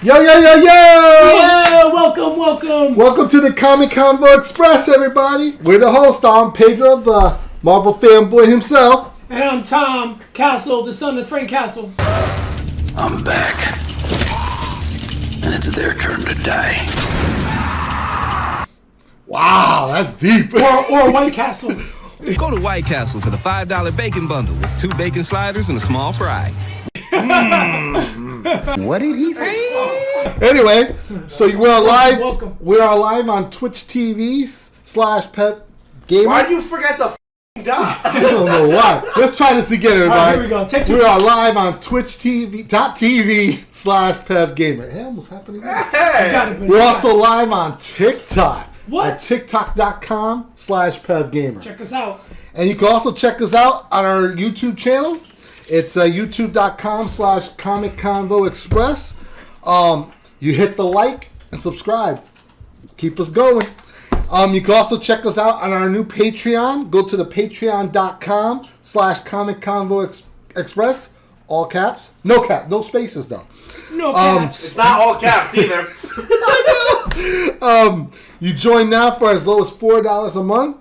Yo! Yeah, welcome. Welcome to the Comic Convo Express, everybody. We're the host. I'm Pedro, the Marvel fanboy himself. And I'm Tom Castle, the son of Frank Castle. I'm back. And it's their turn to die. Wow, that's deep. Or White Castle. Go to White Castle for the $5 bacon bundle with 2 bacon sliders and a small fry. What did he say? Anyway, so we're live. Welcome. We are live on Twitch TV/Pep Gamer. Why do you forget the dot? I don't know why. Let's try this again, everybody. All right, here we go. Take two. We are live on Twitch TV.tv/Pep Gamer. Hey, what's happening? Hey! We're also live on TikTok. What? At TikTok.com/Pep Gamer. Check us out. And you can also check us out on our YouTube channel. It's youtube.com/Comic Convo Express. You hit the like and subscribe. Keep us going. You can also check us out on our new Patreon. Go to the patreon.com/Comic Convo Express. All caps. No cap. No spaces though. No caps. It's not all caps either. You join now for as low as $4 a month.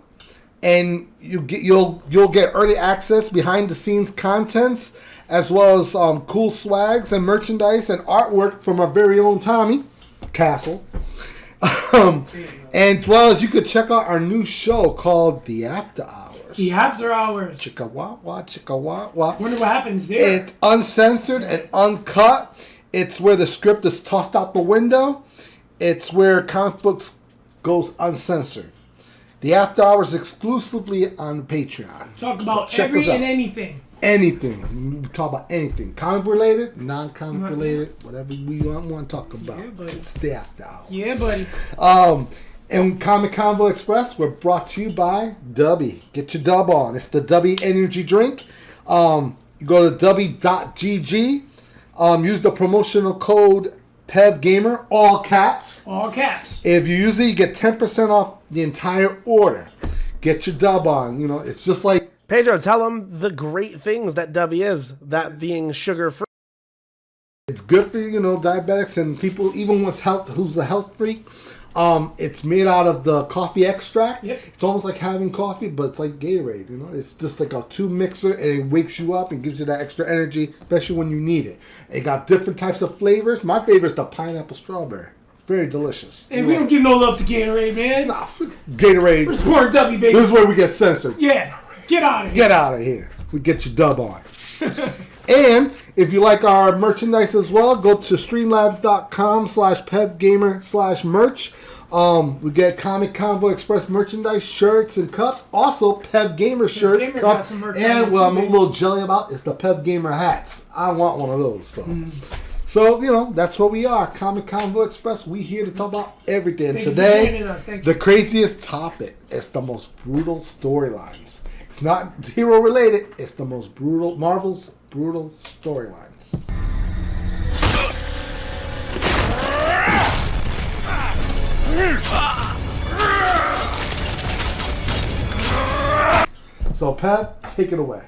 And you'll get early access, behind the scenes contents, as well as cool swags and merchandise and artwork from our very own Tommy Castle. And as well as you could check out our new show called The After Hours. The After Hours. Chicka wah wah, chicka wah wah. Wonder what happens there. It's uncensored and uncut. It's where the script is tossed out the window. It's where comic books goes uncensored. The After Hours exclusively on Patreon. Talk about So every and anything. Anything. We talk about anything. Comic related, non-comic related, whatever we want to talk about. Yeah, buddy. It's the After Hours. Yeah, buddy. And Comic Convo Express, we're brought to you by Dubby. Get your dub on. It's the Dubby energy drink. You go to dubby.gg. Use the promotional code PEVGamer, all caps. All caps. If you use it, you get 10% off the entire order. Get your dub on. You know, it's just like... Pedro, tell them the great things that Dubby is, that being sugar-free. It's good for, diabetics and people, even who's a health freak. It's made out of the coffee extract. Yep. It's almost like having coffee, but it's like Gatorade. It's just like a 2 mixer, and it wakes you up and gives you that extra energy, especially when you need it. It got different types of flavors. My favorite is the pineapple strawberry. Very delicious. Hey, we don't give no love to Gatorade, man. Nah, Gatorade. We're supporting W, baby. This is where we get censored. Yeah. Get out of here. Get out of here. We get your dub on. And if you like our merchandise as well, go to streamlabs.com/PevGamer/merch. We get Comic Convo Express merchandise, shirts, and cups. Also, Pev Gamer shirts, Gamer cups, got some merch and on what I'm a too, little jelly about is the Pev Gamer hats. I want one of those. So, that's what we are. Comic Convo Express. We here to talk about everything. Thank you for Today, joining us. Thank the you. craziest topic is the most brutal storylines. It's not hero related. It's the most brutal, Marvel's brutal storylines. So, Pat, take it away.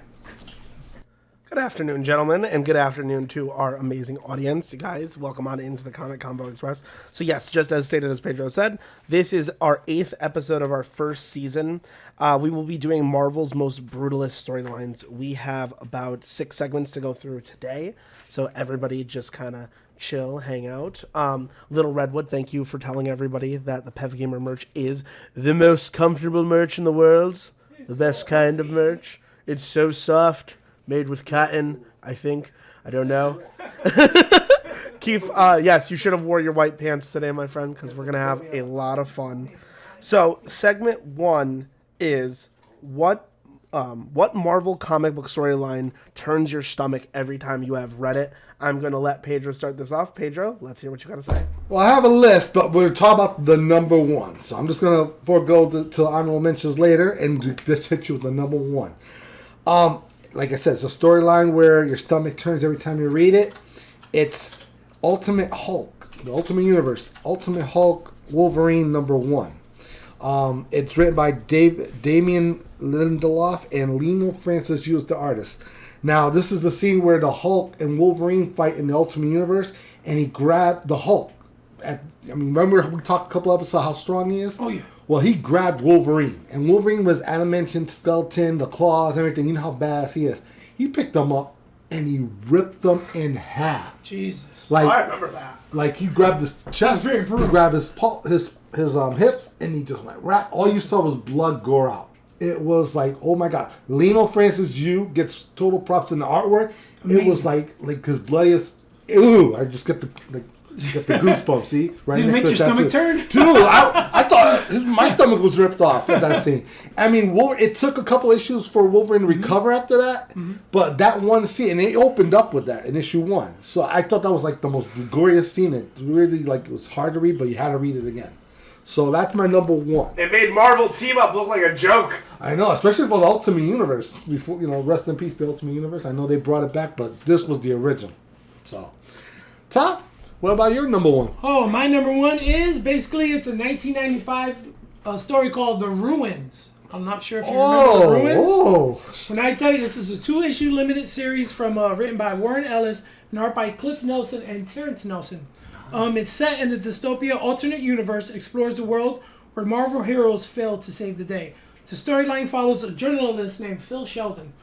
Good afternoon, gentlemen, and good afternoon to our amazing audience. You guys, welcome on into the Comic Convo Express. So yes, just as stated, as Pedro said, this is our 8th episode of our first season. We will be doing Marvel's most brutalist storylines. We have about 6 segments to go through today, so everybody just kind of chill, hang out. Little Redwood, thank you for telling everybody that the Pev Gamer merch is the most comfortable merch in the world. The best kind of merch. It's so soft. Made with cotton, I think. I don't know. Keith, yes, you should have wore your white pants today, my friend, because we're going to have a lot of fun. So, segment 1 is what Marvel comic book storyline turns your stomach every time you have read it. I'm going to let Pedro start this off. Pedro, let's hear what you got to say. Well, I have a list, but we're talking about the number 1. So I'm just going to forego to honorable mentions later and just hit you with the number 1. Like I said, it's a storyline where your stomach turns every time you read it. It's Ultimate Hulk, the Ultimate Universe, Ultimate Hulk Wolverine number 1. It's written by Damien Lindelof and Lino Francis Yu as the artist. Now, this is the scene where the Hulk and Wolverine fight in the Ultimate Universe, and he grabbed the Hulk. Remember we talked a couple episodes how strong he is? Oh, yeah. Well, he grabbed Wolverine, and Wolverine was adamantine skeleton, the claws, everything. You know how badass he is. He picked them up, and he ripped them in half. Jesus. Like, I remember that. Like he grabbed his chest, very brutal. he grabbed his hips, and he just went right. All you saw was blood go out. It was like, oh my god. Lino Francis Yu gets total props in the artwork. Amazing. It was like his bloodiest. Ew! I just get the goosebumps. See, right Did it next make to your stomach turn? Dude, I thought my stomach was ripped off at that scene. I mean, it took a couple issues for Wolverine to recover after that, but that one scene, and it opened up with that in issue 1. So I thought that was like the most glorious scene. It really it was hard to read, but you had to read it again. So that's my number 1. It made Marvel Team Up look like a joke. I know, especially for the Ultimate Universe. Before, rest in peace, the Ultimate Universe. I know they brought it back, but this was the original. So, Top, what about your number 1? Oh, my number 1 is basically it's a 1995 story called The Ruins. I'm not sure if you remember The Ruins. When I tell you this is a 2-issue limited series from written by Warren Ellis and art by Cliff Nelson and Terrence Nelson. It's set in the dystopia alternate universe, explores the world where Marvel heroes fail to save the day. The storyline follows a journalist named Phil Sheldon.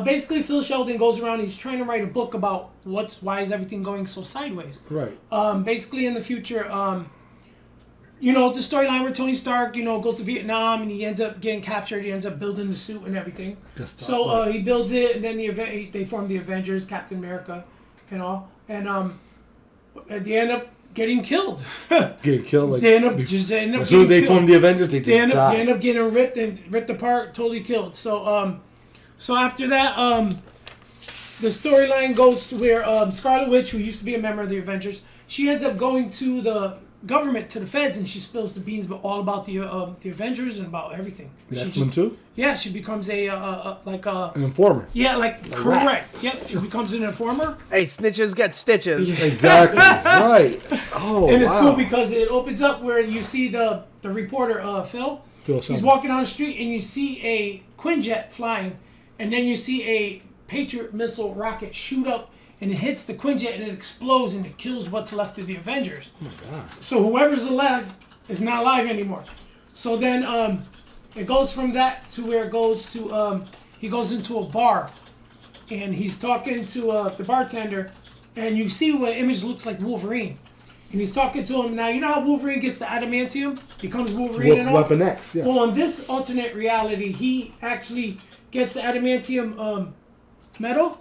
Basically, Phil Sheldon goes around. He's trying to write a book about why is everything going so sideways. Right. Basically, in the future, the storyline where Tony Stark, goes to Vietnam and he ends up getting captured. He ends up building the suit and everything. He builds it, and then they form the Avengers, Captain America, and all. And they end up getting killed. Getting killed. Like, they end up getting they formed the Avengers. They end up getting ripped apart, totally killed. So after that, the storyline goes to where Scarlet Witch, who used to be a member of the Avengers, she ends up going to the government, to the feds, and she spills the beans all about the Avengers and about everything. The X-Men too? Yeah, she becomes an informer. Yeah, correct. Yep, she becomes an informer. Hey, snitches get stitches. Exactly. Right. Oh, and it's cool because it opens up where you see the reporter, Phil. He's walking down the street, and you see a Quinjet flying, and then you see a Patriot missile rocket shoot up, and it hits the Quinjet, and it explodes, and it kills what's left of the Avengers. Oh my god. So whoever's alive is not alive anymore. So then it goes from that to where it goes to he goes into a bar, and he's talking to the bartender, and you see what image looks like Wolverine. And he's talking to him. Now, you know how Wolverine gets the adamantium? Becomes Wolverine and all? Weapon X, yes. Well, in this alternate reality, he actually gets the adamantium metal,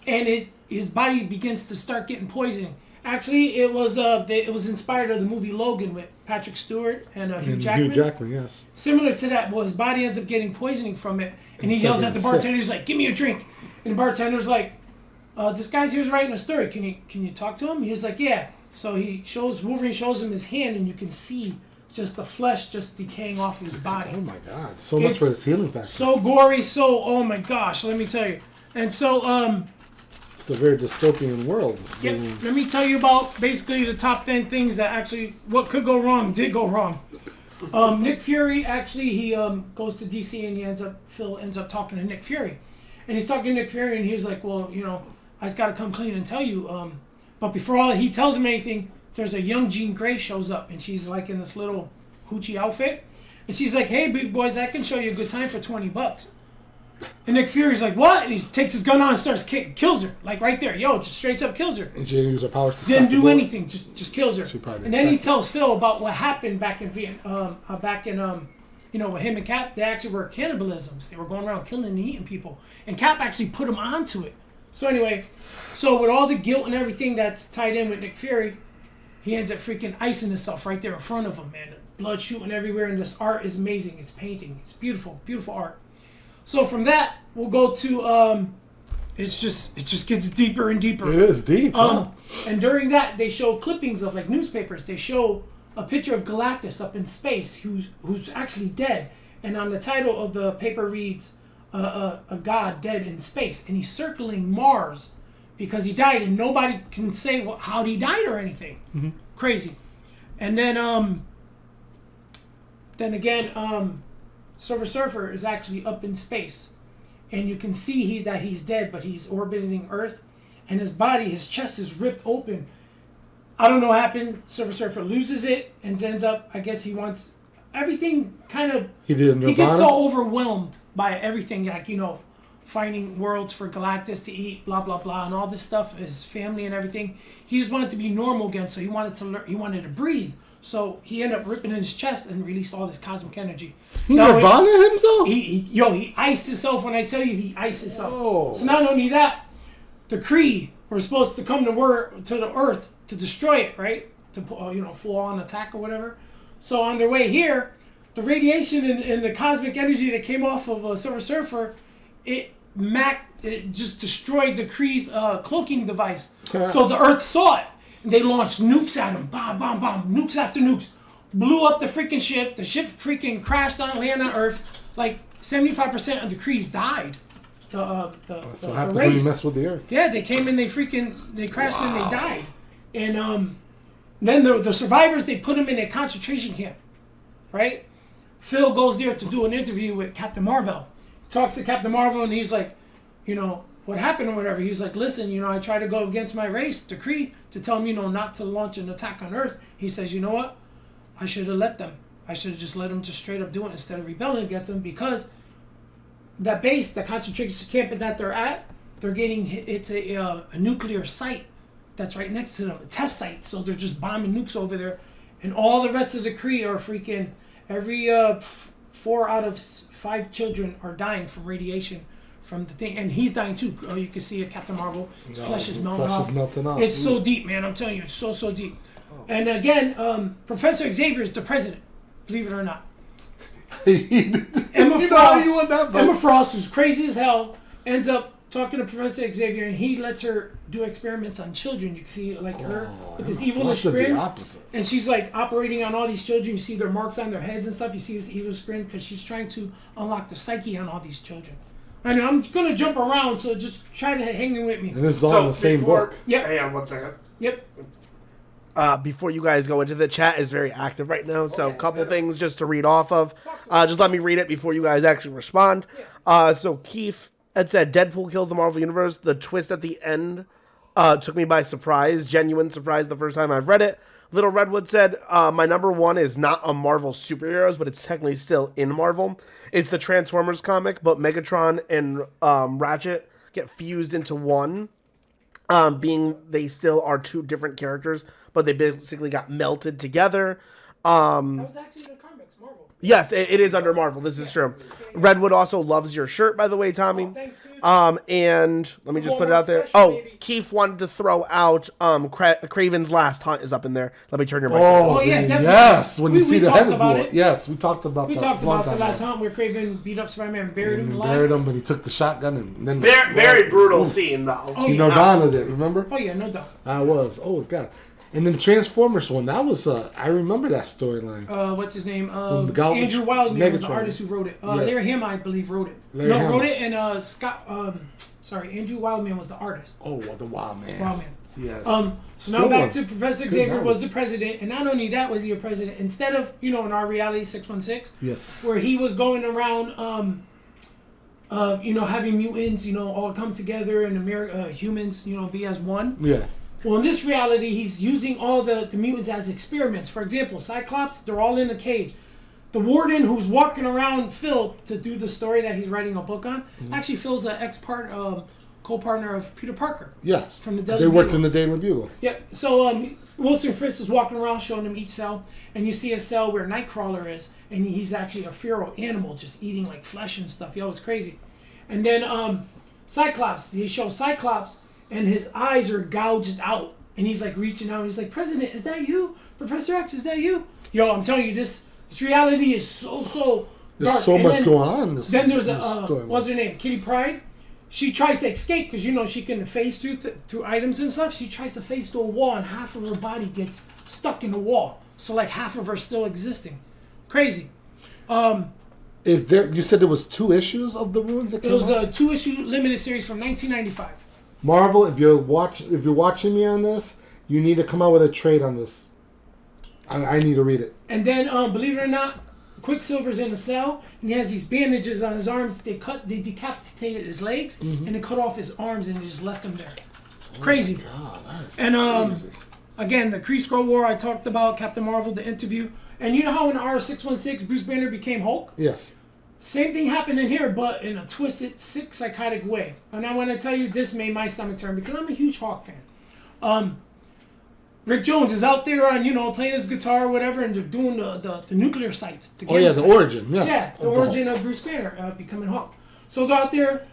and his body begins to start getting poisoning. Actually, it was inspired of the movie Logan with Patrick Stewart and Hugh Jackman. Hugh Jackman, yes. Similar to that, well, his body ends up getting poisoning from it, and he yells at the bartender. He's like, "Give me a drink," and the bartender's like, "This guy's here's writing a story. Can you talk to him?" He's like, "Yeah." So Wolverine shows him his hand, and you can see just the flesh just decaying off his body. Oh my god! So much for his healing factor. So gory, oh my gosh, let me tell you. And so it's a very dystopian world. Yep. Let me tell you about basically the top 10 things that actually what could go wrong did go wrong. Nick Fury actually he goes to DC, and Phil ends up talking to Nick Fury, and he's talking to Nick Fury, and he's like, "Well, I just got to come clean and tell you." But before he tells him anything, there's a young Jean Grey shows up, and she's like in this little hoochie outfit, and she's like, "Hey, big boys, I can show you a good time for $20." And Nick Fury's like, "What?" And he takes his gun on and starts kills her, like right there, just straight up kills her. And she didn't use her powers to didn't do anything, just kills her. And then he it. tells Phil about what happened back in Vietnam, with him and Cap. They actually were cannibalisms. They were going around killing and eating people, and Cap actually put him onto it. So anyway, with all the guilt and everything that's tied in with Nick Fury, he ends up freaking icing himself right there in front of him, man. Blood shooting everywhere, and this art is amazing. It's painting. It's beautiful, beautiful art. So from that, we'll go to it just gets deeper and deeper. It is deep. And during that, they show clippings of like newspapers. They show a picture of Galactus up in space, who's actually dead. And on the title of the paper reads, "A god dead in space," and he's circling Mars because he died, and nobody can say how he died or anything. Mm-hmm. Crazy. And then again, Silver Surfer is actually up in space, and you can see that he's dead, but he's orbiting Earth, and his chest is ripped open, I don't know what happened. Silver Surfer loses it and ends up, I guess he wants everything kind of... He did He gets Nirvana? so overwhelmed by everything, like, finding worlds for Galactus to eat, blah, blah, blah, and all this stuff, his family and everything. He just wanted to be normal again, so he wanted to learn, he wanted to breathe. So he ended up ripping in his chest and released all this cosmic energy. He Now, Nirvana himself? He iced himself. When I tell you, he iced himself. Oh. So not only that, the Kree were supposed to come to the Earth to destroy it, right? To full on attack or whatever. So on their way here, the radiation and the cosmic energy that came off of Silver Surfer, it just destroyed the Kree's cloaking device. So the Earth saw it. And they launched nukes at him. Bomb, bomb, bomb. Nukes after nukes. Blew up the freaking ship. The ship freaking crashed on land on Earth. Like 75% of the Krees died. That's what happens when you mess with the Earth. Yeah, they came in, they crashed and they died. And then the survivors, they put them in a concentration camp. Right? Phil goes there to do an interview with Captain Marvel. Talks to Captain Marvel and he's like, what happened or whatever. He's like, listen, I tried to go against my race, the Kree, to tell them, not to launch an attack on Earth. He says, you know what? I should have let them. I should have just let them just straight up do it instead of rebelling against them, because that base, the concentration camp that they're at, they're getting, it's a nuclear site that's right next to them, a test site. So they're just bombing nukes over there. And all the rest of the Kree are freaking, every 4 out of 5 children are dying from radiation. From the thing, and he's dying too. You can see it, Captain Marvel. His flesh is melting off. It's so deep, man. I'm telling you, it's so deep. And again, Professor Xavier is the president. Believe it or not. Emma Frost, who's crazy as hell, ends up talking to Professor Xavier, and he lets her do experiments on children. You can see her with this evilish grin, and she's like operating on all these children. You see their marks on their heads and stuff. You see this evil grin because she's trying to unlock the psyche on all these children. I know, I'm going to jump around, so just try to hang in with me. And this is all in the same book. Yep. Hang on 1 second. Yep. Before you guys go into the chat is very active right now, so a couple things just to read off of. Just let me read it before you guys actually respond. So Keith had said, Deadpool kills the Marvel Universe. The twist at the end took me by surprise. Genuine surprise the first time I've read it. Little Redwood said, my number 1 is not a Marvel superheroes, but it's technically still in Marvel. It's the Transformers comic, but Megatron and Ratchet get fused into one, being they still are 2 different characters, but they basically got melted together. That was actually the comics, Marvel. Yes, it is under Marvel. This is true. Redwood also loves your shirt, by the way, Tommy. Oh, thanks, dude. And let me just put it out there. Special, baby. Keith wanted to throw out Craven's Last Hunt is up in there. Let me turn your mic. Oh, yeah, definitely. Yes, when you see the head about blow. it. Yes, we talked about that. We talked about the last hunt where Craven beat up Spider-Man and buried him alive. Buried him, but he took the shotgun and then... Very brutal scene, though. Oh, yeah. Nirvana did, remember? Oh, yeah, no doubt. I was. Oh, God. And then the Transformers one, that was, I remember that storyline. What's his name? Andrew Wildman was the artist who wrote it. Larry Hama, I believe, wrote it. Wrote it, and Andrew Wildman was the artist. Oh, well, the Wildman. Yes. So now back to Professor Xavier was the president, and not only that was he a president, instead of, in our reality 616, yes, where he was going around, having mutants, all come together and humans, be as one. Yeah. Well, in this reality, he's using all the mutants as experiments. For example, Cyclops, they're all in a cage. The warden who's walking around Phil to do the story that he's writing a book on, actually Phil's an co-partner of Peter Parker. Yes. From the Daily They worked Bugle. in the Daily Bugle. Yep. So Wilson Fisk is walking around showing them each cell, and you see a cell where Nightcrawler is, and he's actually a feral animal just eating like flesh and stuff. Yo, it's crazy. And then Cyclops, he shows Cyclops, and his eyes are gouged out, and he's like reaching out, and he's like, President, is that you? Professor X, is that you? Yo, I'm telling you, this reality is so There's dark. so And much then, going on in this. Then there's story. what's her name? Kitty Pryde. She tries to escape because she can phase through items and stuff. She tries to phase through a wall, and half of her body gets stuck in the wall. So like half of her still existing. Crazy. Is there? You said there was 2 issues of the ruins that came It was out? a 2-issue limited series from 1995. Marvel, if you're watching me on this, you need to come out with a trade on this. I need to read it. And then, believe it or not, Quicksilver's in a cell, and he has these bandages on his arms. They decapitated his legs, and they cut off his arms, and they just left him there. Crazy. God, that is And crazy. again, the Kree Skrull War I talked about, Captain Marvel, the interview. And you know how in R616 Bruce Banner became Hulk? Yes. Same thing happened in here, but in a twisted, sick, psychotic way. And I want to tell you, this made my stomach turn because I'm a huge Hawk fan. Rick Jones is out there on, playing his guitar or whatever, and they're doing the nuclear sites. The sites. origin, yes. Yeah, the origin of Bruce Banner becoming Hawk. So they're out there.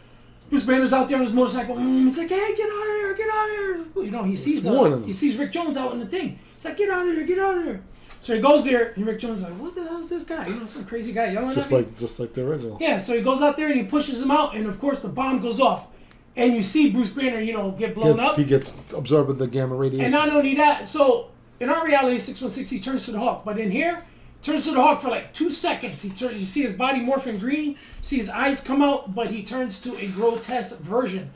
Bruce Banner's out there on his motorcycle. He's like, hey, get out of here, get out of here. Well, he sees Rick Jones out in the thing. He's like, get out of here, get out of here. So he goes there, and Rick Jones is like, what the hell is this guy? Some crazy guy yelling at me. Just like the original. Yeah, so he goes out there and he pushes him out, and of course the bomb goes off. And you see Bruce Banner, get blown up. He gets absorbed with the gamma radiation. And not only that, so in our reality, 616, he turns to the Hawk. But in here, turns to the Hawk for like 2 seconds. You see his body morphing green, see his eyes come out, but he turns to a grotesque version.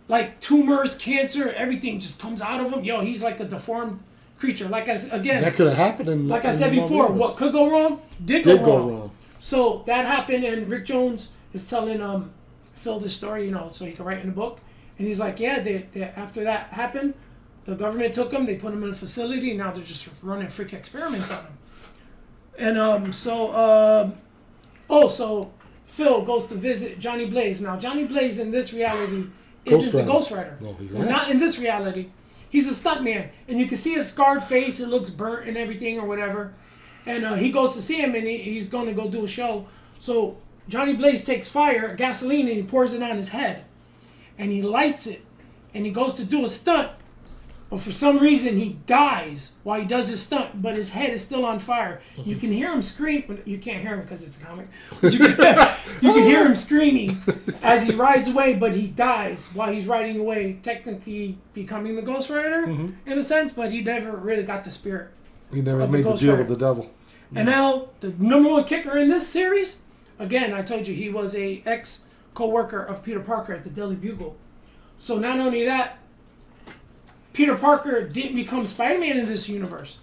Like tumors, cancer, everything just comes out of him. He's like a deformed creature. Like I said, again, that could have happened. Like I said before, what could go wrong did go wrong. So that happened, and Rick Jones is telling Phil this story, so he can write in the book. And he's like, yeah, they after that happened, the government took him, they put him in a facility, and now they're just running freak experiments on him. And so Phil goes to visit Johnny Blaze. Now Johnny Blaze in this reality isn't the Ghost Rider. No, he's not in this reality. He's a stuntman, and you can see his scarred face. It looks burnt and everything or whatever. And he goes to see him, and he's going to go do a show. So Johnny Blaze takes fire, gasoline, and he pours it on his head. And he lights it, and he goes to do a stunt. But for some reason, he dies while he does his stunt, but his head is still on fire. You can hear him scream. You can't hear him because it's a comic. But you can hear him screaming as he rides away, but he dies while he's riding away, technically becoming the Ghost Rider in a sense, but he never really got the spirit. He never made the deal with the devil. And now, the number one kicker in this series, again, I told you, he was a ex-co-worker of Peter Parker at the Daily Bugle. So not only that, Peter Parker didn't become Spider-Man in this universe.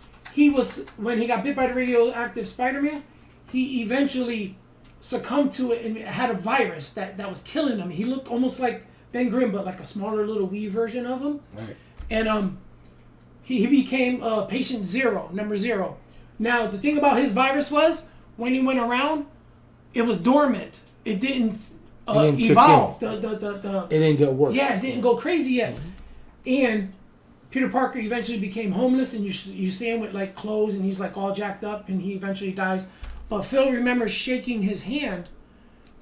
When he got bit by the radioactive Spider-Man, he eventually succumbed to it and had a virus that was killing him. He looked almost like Ben Grimm, but like a smaller little wee version of him. Right. And he became patient number 0. Now, the thing about his virus was, when he went around, it was dormant. It didn't evolve. It didn't get worse. Yeah, it didn't go crazy yet. And Peter Parker eventually became homeless, and you see him with like clothes, and he's like all jacked up, and he eventually dies. But Phil remembers shaking his hand,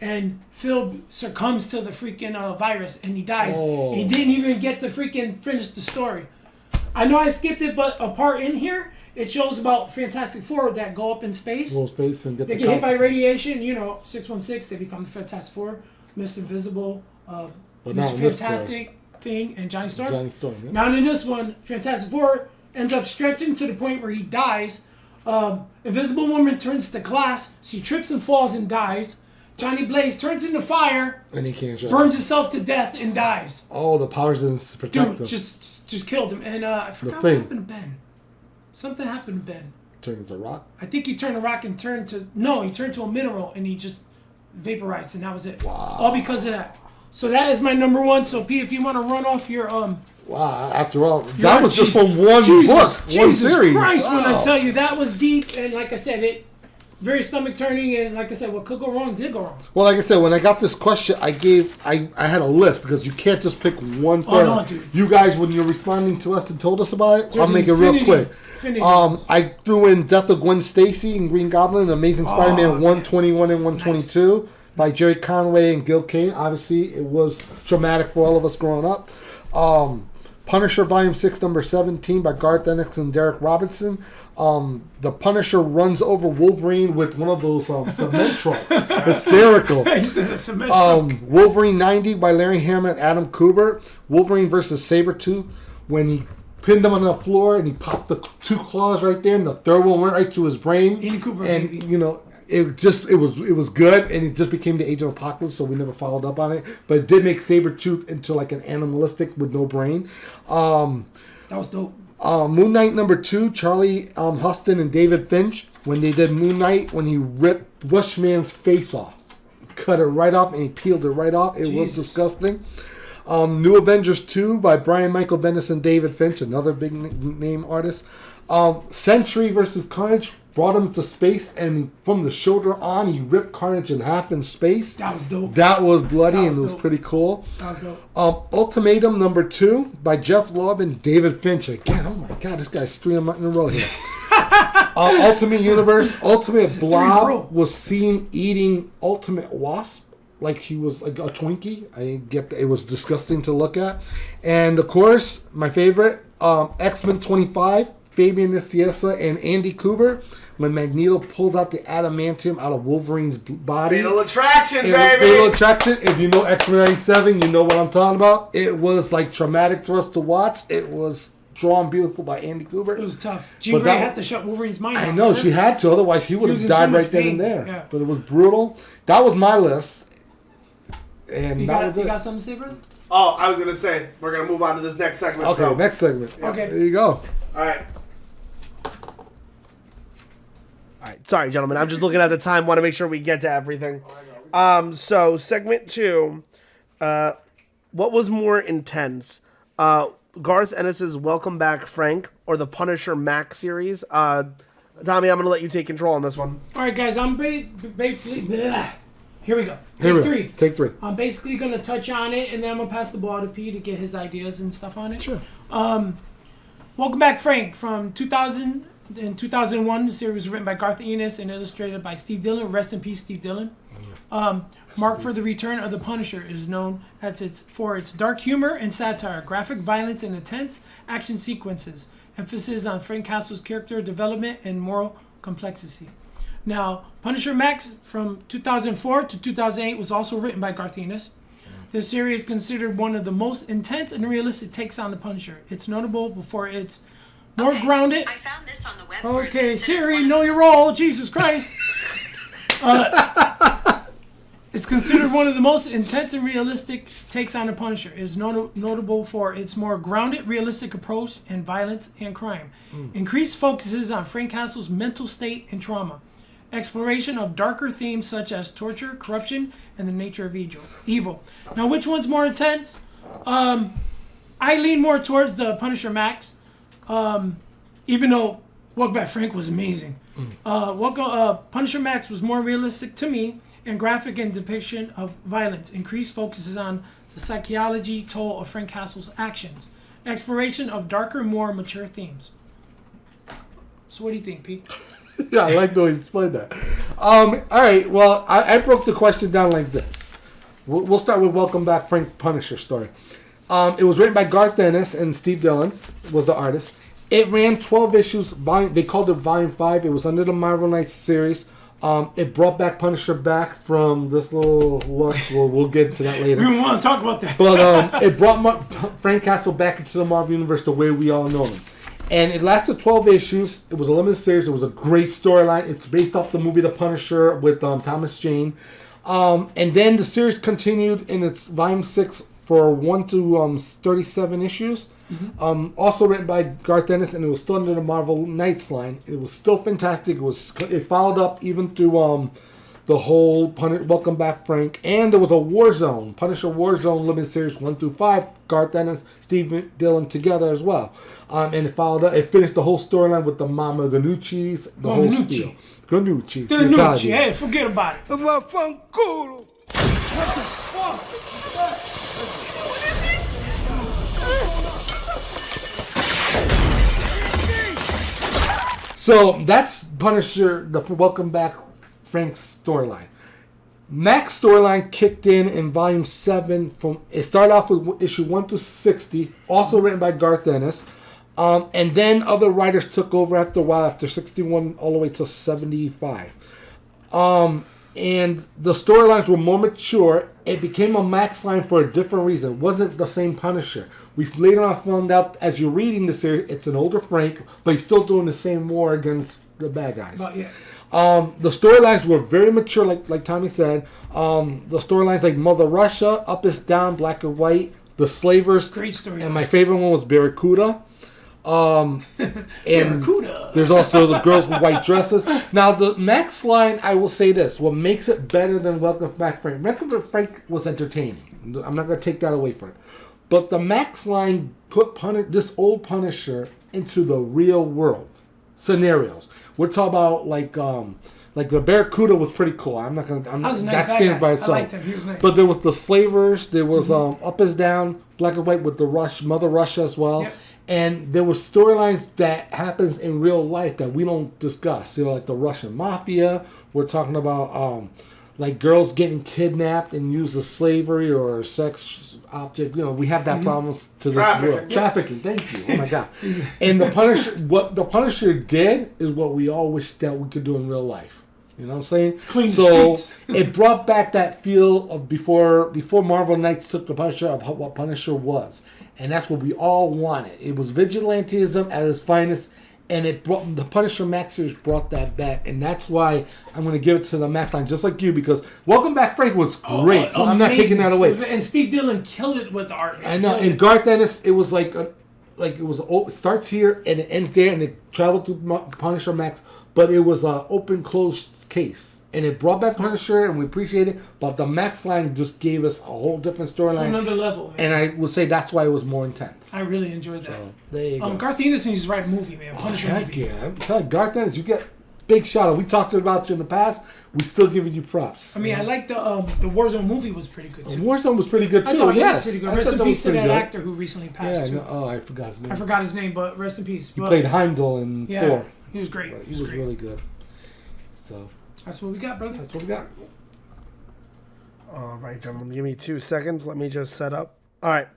and Phil succumbs to the freaking virus, and he dies. Oh. And he didn't even get to freaking finish the story. I know I skipped it, but a part in here, it shows about Fantastic Four that go up in space. And they get hit by radiation. 616, they become the Fantastic Four, Mr. Invisible, Mr. Fantastic Thing, and Johnny Storm. Yeah. Now in this one, Fantastic Four ends up stretching to the point where he dies. Invisible Woman turns to glass. She trips and falls and dies. Johnny Blaze turns into fire. And he can't burns himself to death and dies. Oh, the powers didn't protect him. Just killed him. And I forgot what happened to Ben. Something happened to Ben. Turned into a rock? I think he turned a rock and he turned to a mineral, and he just vaporized, and that was it. Wow. All because of that. So that is my number one. So Pete, if you want to run off your Wow, after all, that was just from one book, one series. Jesus Christ, when I Wow. tell you, that was deep, and like I said, it very stomach turning, and like I said, what could go wrong did go wrong. Well, like I said, when I got this question, I had a list, because you can't just pick one thing. Oh, no, dude. You guys, when you're responding to us and told us about it, I'll make it real quick. Infinity. I threw in Death of Gwen Stacy and Green Goblin, Amazing Spider-Man 121 and 122 by Jerry Conway and Gil Kane. Obviously, it was traumatic for all of us growing up. Punisher Volume 6, number 17 by Garth Ennis and Derek Robinson. The Punisher runs over Wolverine with one of those cement trucks. Hysterical. He said a cement truck. Wolverine 90 by Larry Hama and Adam Kubert. Wolverine versus Sabretooth, when he pinned him on the floor and he popped the 2 claws right there, and the third one went right to his brain. Andy Cooper, and baby. it was good, and it just became the Age of Apocalypse, so we never followed up on it. But it did make Sabretooth into like an animalistic with no brain. That was dope. Moon Knight number 2, Charlie Huston and David Finch, when they did Moon Knight, when he ripped Bushman's face off. Cut it right off, and he peeled it right off. It was disgusting. New Avengers 2 by Brian Michael Bendis and David Finch, another big name artist. Sentry versus Carnage brought him to space, and from the shoulder on, he ripped Carnage in half in space. That was dope. That was bloody, and it was dope. pretty cool. That was dope. Ultimatum number 2 by Jeff Loeb and David Finch. Again, oh my God, this guy's 3 in a row here. Ultimate Universe, Ultimate Blob was seen eating Ultimate Wasp like he was like a Twinkie. I didn't get it was disgusting to look at. And of course, my favorite, X-Men 25, Fabian Nicieza and Andy Kubert, when Magneto pulls out the adamantium out of Wolverine's body. Fatal Attraction, It was baby! Fatal Attraction. If you know X-Men 97, you know what I'm talking about. It was like traumatic for us to watch. It was drawn beautiful by Andy Kubert. It was tough. Jean Grey had to shut Wolverine's mind I out. know, she had to. Otherwise, he would was have in so died much right then pain. and there. Yeah. But it was brutal. That was my list. And You that was it. got something to say, brother? Oh, I was going to say, we're going to move on to this next segment. Okay, so. next segment. Okay. There you go. All right. All right, sorry, gentlemen. I'm just looking at the time. Want to make sure we get to everything. So segment 2. What was more intense? Garth Ennis's Welcome Back, Frank, or the Punisher Max series? Tommy, I'm going to let you take control on this one. All right, guys. I'm basically... Here we go. Here we Take go. 3. Take 3. I'm basically going to touch on it, and then I'm going to pass the ball to P to get his ideas and stuff on it. Sure. Welcome Back, Frank, from 2000 and 2001. The series was written by Garth Ennis and illustrated by Steve Dillon. Rest in peace, Steve Dillon. Marked for the return of the Punisher is known for its dark humor and satire, graphic violence, and intense action sequences. Emphasis on Frank Castle's character development and moral complexity. Now, Punisher Max from 2004 to 2008 was also written by Garth Ennis. This series is considered one of the most intense and realistic takes on the Punisher. It's notable for its more grounded. I found this on the web. Okay, Siri, know your role. Jesus Christ. It's considered one of the most intense and realistic takes on the Punisher. It is notable for its more grounded, realistic approach in violence and crime. Increased focuses on Frank Castle's mental state and trauma. Exploration of darker themes such as torture, corruption, and the nature of evil. Now, which one's more intense? I lean more towards the Punisher Max, even though Welcome Back Frank was amazing. Punisher Max was more realistic to me and graphic in depiction of violence. Increased focuses on the psychology toll of Frank Castle's actions. Exploration of darker, more mature themes. So what do you think, Pete? Yeah, I like the way you explained that. All right, well, I broke the question down like this. We'll start with Welcome Back Frank Punisher story. It was written by Garth Ennis and Steve Dillon was the artist. It ran 12 issues. They called it Volume 5. It was under the Marvel Knights series. It brought back Punisher back from this little look. We'll get into that later. We don't want to talk about that. But it brought Frank Castle back into the Marvel Universe the way we all know him. And it lasted 12 issues. It was a limited series. It was a great storyline. It's based off the movie The Punisher with Thomas Jane. And then the series continued in its Volume 6 for 1 to 37 issues. Mm-hmm. Also written by Garth Ennis, and it was still under the Marvel Knights line. It was still fantastic. It followed up even through the whole Welcome Back Frank, and there was a Warzone, Punisher Warzone limited series 1 through 5. Garth Ennis, Steve Dillon together as well, and it followed up. It finished the whole storyline with the Mama Ganucci's, the whole spiel. Ganucci. Ganucci, hey, forget about it. What the fuck? So that's Punisher, the Welcome Back Frank storyline. Max storyline kicked in Volume 7. It started off with issue 1 to 60, also written by Garth Ennis. And then other writers took over after a while, after 61 all the way to 75. And the storylines were more mature. It became a Max line for a different reason. It wasn't the same Punisher. We've later on found out, as you're reading the series, it's an older Frank, but he's still doing the same war against the bad guys. But yeah. The storylines were very mature, like Tommy said. The storylines like Mother Russia, Up is Down, Black and White, The Slavers. Great story. And my favorite one was Barracuda. And Barracuda. There's also the girls with white dresses. Now, the Max line, I will say this. What makes it better than Welcome Back Frank? Welcome Back Frank was entertaining. I'm not going to take that away from it. But the Max line put this old Punisher into the real world scenarios. We're talking about like the Barracuda was pretty cool. I'm not gonna. Nice That stands by itself. I liked him. He was nice. But there was the Slavers. There was Up is Down, Black and White with the Mother Russia as well. Yep. And there were storylines that happens in real life that we don't discuss. Like the Russian Mafia. We're talking about like girls getting kidnapped and used as slavery or sex object. We have that problem to this world. Trafficking. Thank you. Oh my God. And the Punisher, what the Punisher did is what we all wish that we could do in real life. You know what I'm saying? It's clean so streets. It brought back that feel of before Marvel Knights took the Punisher of what Punisher was. And that's what we all wanted. It was vigilantism at its finest. And it brought the Punisher Max series brought that back, and that's why I'm going to give it to the Max line, just like you, because Welcome Back Frank was great. I'm not taking that away. And Steve Dillon killed it with the art. I know. And Garth Ennis, it was it starts here and it ends there, and it traveled through Punisher Max, but it was an open closed case. And it brought back Punisher, and we appreciate it. But the Max line just gave us a whole different storyline, another level, man. And I would say that's why it was more intense. I really enjoyed that. So, there you go. Garth Ennis needs to write a movie, man. Punisher movie. Yeah, I'm telling you, Garth Ennis, you get big shout out. We talked about you in the past. We still giving you props. I mean, I like the Warzone movie was pretty good too. Warzone was pretty good too. I thought yes, was pretty good. Rest in peace to that actor who recently passed too. I forgot his name. I forgot his name, but rest in peace. He played Heimdall in Thor. He was great. He was really good. So that's what we got, brother. That's what we got. All right, gentlemen, give me 2 seconds. Let me just set up. All right.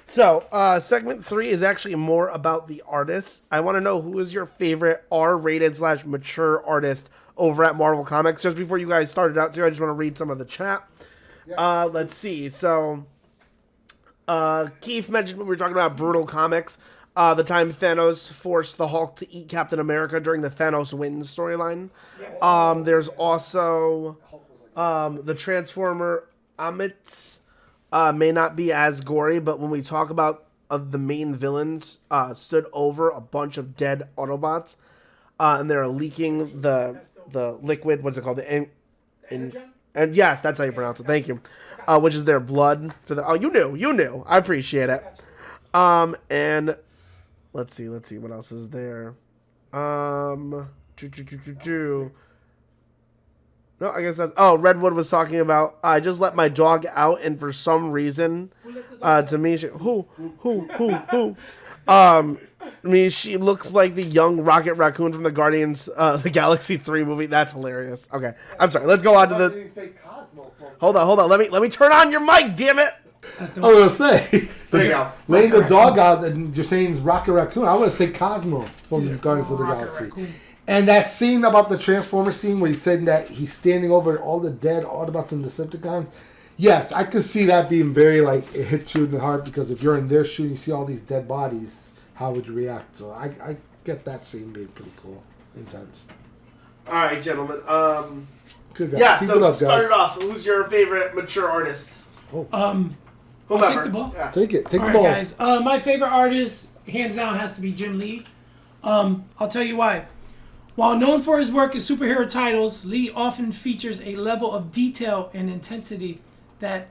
So, segment 3 is actually more about the artists. I want to know who is your favorite R-rated / mature artist over at Marvel Comics. Just before you guys started out, too, I just want to read some of the chat. Yes. Let's see. So, Keith mentioned when we were talking about Brutal Comics, the time Thanos forced the Hulk to eat Captain America during the Thanos wins storyline. There's also the Transformer Amits. May not be as gory, but when we talk about the main villains, stood over a bunch of dead Autobots, and they're leaking the liquid. What's it called? And yes, that's how you pronounce it. Thank you. Which is their blood for the. Oh, you knew. I appreciate it. And let's see what else is there. No, I guess that's... Oh, Redwood was talking about... I just let my dog out, and for some reason... to me, she looks like the young Rocket Raccoon from the Guardians the Galaxy 3 movie. That's hilarious. Okay. I'm sorry. Let's go on to the... Hold on. Let me turn on your mic, damn it! I was going to say... laying the dog out and you're saying Rocket Raccoon. I want to say Cosmo from Guardians of the Galaxy. Raccoon. And that scene about the Transformer scene where he said that he's standing over all the dead Autobots and Decepticons. Yes, I could see that being very, it hits you in the heart, because if you're in their shoe and you see all these dead bodies, how would you react? So I get that scene being pretty cool. Intense. All right, gentlemen. Good guys. Yeah, Keep so it up, start guys. it off. Who's your favorite mature artist? I'll Whomever. take the ball. Yeah. Take the All right, ball. guys. My favorite artist, hands down, has to be Jim Lee. I'll tell you why. While known for his work in superhero titles, Lee often features a level of detail and intensity that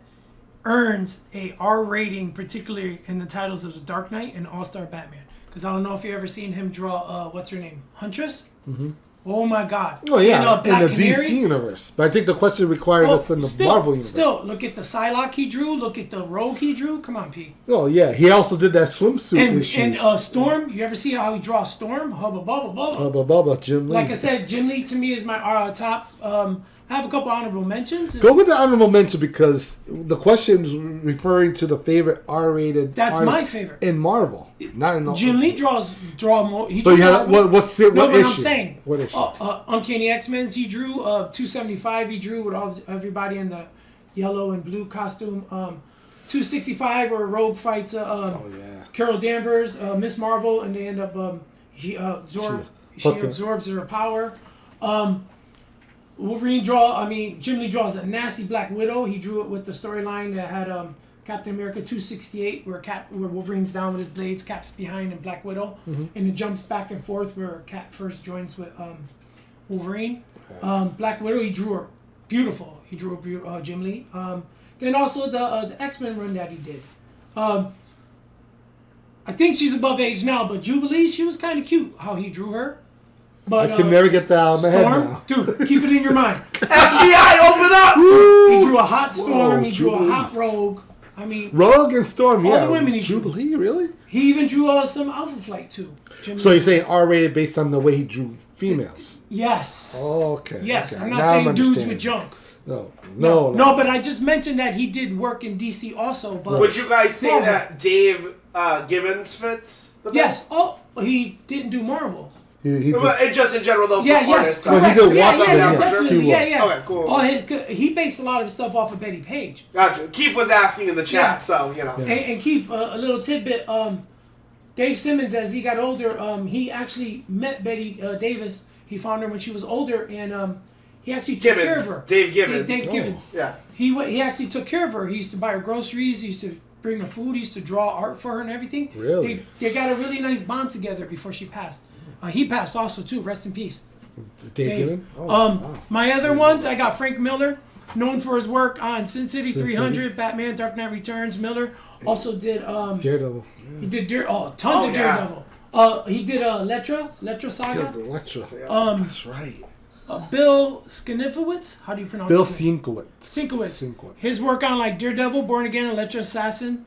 earns a R rating, particularly in the titles of The Dark Knight and All-Star Batman. Because I don't know if you've ever seen him draw, what's her name? Huntress? Mm-hmm. Oh my God. Oh yeah, Black in the Canary. DC universe. But I think the question required us in the Marvel universe. Still, look at the Psylocke he drew. Look at the Rogue he drew. Come on, P. Oh yeah, he also did that swimsuit issue. And Storm, you ever see how he draws Storm? Hubba bubba bubba. Hubba bubba, Jim Lee. Like I said, Jim Lee to me is my top. I have a couple honorable mentions. Go with the honorable mention, because the question is referring to the favorite R-rated. That's my favorite in Marvel, not in the. Jim Lee draw more. He But drew what issue? I'm saying. What issue? Uncanny X-Men. He drew 275. He drew with everybody in the yellow and blue costume. 265 where Rogue fights Carol Danvers, Miss Marvel, and they end up she absorbs her power. Jim Lee draws a nasty Black Widow. He drew it with the storyline that had Captain America 268, where Wolverine's down with his blades, Cap's behind, and Black Widow, and it jumps back and forth where Cap first joins with Wolverine. Black Widow, he drew her beautiful. He drew Jim Lee. Then also the X-Men run that he did. I think she's above age now, but Jubilee, she was kind of cute how he drew her. But I can never get that out of my head Storm, now. dude, keep it in your mind. FBI, open up! He drew a hot Storm. Whoa, He drew Jubilee. a hot Rogue. I mean, Rogue and Storm, All yeah. the women he drew. Jubilee, really? he even drew some Alpha Flight too. Jimmy So you're saying R-rated based on the way he drew females? yes. Oh, okay. Yes, okay. I'm not Now saying I'm dudes understanding. with junk. No. But I just mentioned that he did work in DC also. But Would you guys say Marvel. that Dave Gibbons fits? The Yes. Oh, he didn't do Marvel. He But it just in general, though. Yeah. for Yes. artists, Well, he Correct. did yeah, Watchmen, yeah, yes, definitely. he Yeah, was. yeah. Okay, cool. Oh, he based a lot of stuff off of Betty Page. Gotcha. Keith was asking in the chat, Yeah. so you know. And Keith, a little tidbit. Dave Simmons, as he got older, he actually met Betty Davis. He found her when she was older, and he actually took care of Gibbons. her. Dave Gibbons. Dave Gibbons. Yeah. He actually took care of her. He used to buy her groceries. He used to bring her food. He used to draw art for her and everything. Really? They got a really nice bond together before she passed. He passed also too. Rest in peace. Dave Gibbons? Oh, wow. My other ones, I got Frank Miller, known for his work on Sin City Sin 300, City. Batman, Dark Knight Returns. Miller also did Daredevil. he did tons of yeah. Daredevil. He did Letra Killed Saga. Electra. That's right. Bill Skinifowitz, how do you pronounce Bill it? Sienkiewicz. Sienkiewicz. His work on like Daredevil, Born Again, Electra Assassin,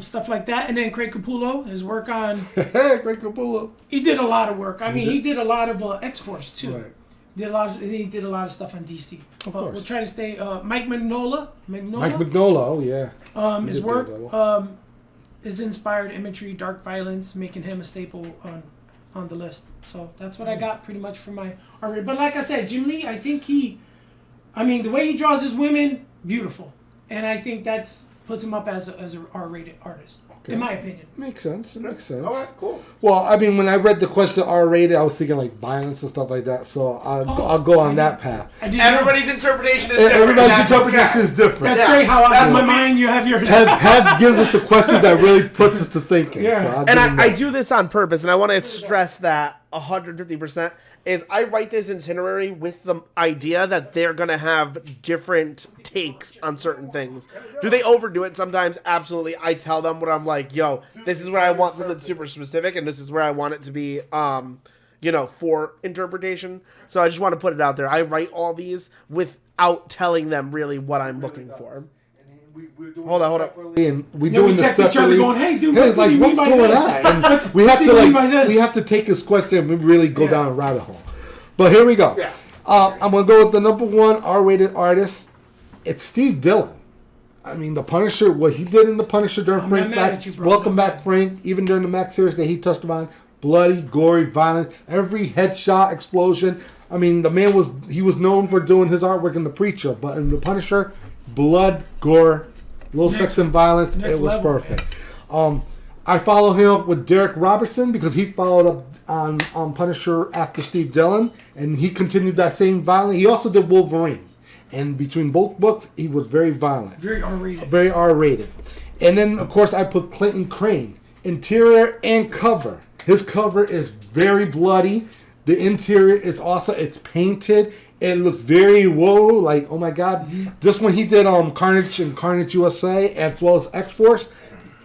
stuff like that. And then Craig Capullo, his work on Hey, Greg Capullo. he did a lot of work. I mean, he did a lot of X-Force too. Right. He did a lot of stuff on DC. We'll try to stay. Mike Mignola. Mike Mignola, oh yeah. His did work Daredevil. is inspired imagery, dark violence, making him a staple on the list. So that's what I got pretty much for my art. But like I said, Jim Lee, I think the way he draws his women, beautiful, and I think that's puts him up as a R-rated artist, in my opinion. Makes sense. It makes sense. All right, cool. Well, I mean, when I read the question R-rated, I was thinking like violence and stuff like that. So I'll go on that path. I didn't know. Everybody's interpretation is different. Everybody's That's interpretation okay. is different. That's great how That's in my what we- mind you have yours. Pat gives us the questions that really puts us to thinking. Yeah. So I'll And give him I that. do this on purpose, and I want to stress that 150%, is I write this itinerary with the idea that they're going to have different takes on certain things. Do they overdo it sometimes? Absolutely. I tell them what I'm like, yo, this is where I want something super specific, and this is where I want it to be, for interpretation. So I just want to put it out there. I write all these without telling them really what I'm looking for. Hold on. And we Yeah, doing we this text each other separately. going, "Hey, dude, Hey, what it's did like, you what's mean by going this? on? And we have did to you mean by this? we have to take his question and we really go down a rabbit hole. But here we go. Yeah. I'm gonna go with the number one R-rated artist. It's Steve Dillon. I mean, the Punisher. What he did in the Punisher during I'm Frank not mad Mac. at you, bro. Welcome Not back, mad. Frank. Even during the Mac series that he touched upon, bloody, gory, violent. Every headshot, explosion. I mean, the man was known for doing his artwork in The Preacher, but in the Punisher, blood, gore, little sex and violence. next It was level, perfect. I follow him up with Derek Robertson because he followed up on Punisher after Steve Dillon, and he continued that same violence. He also did Wolverine, and between both books, he was very violent, Very R-rated. very R-rated. And then, of course, I put Clinton Crane, interior and cover. His cover is very bloody. The interior is awesome. It's painted. It looks very like, oh my God. Just when he did Carnage and Carnage USA as well as X-Force,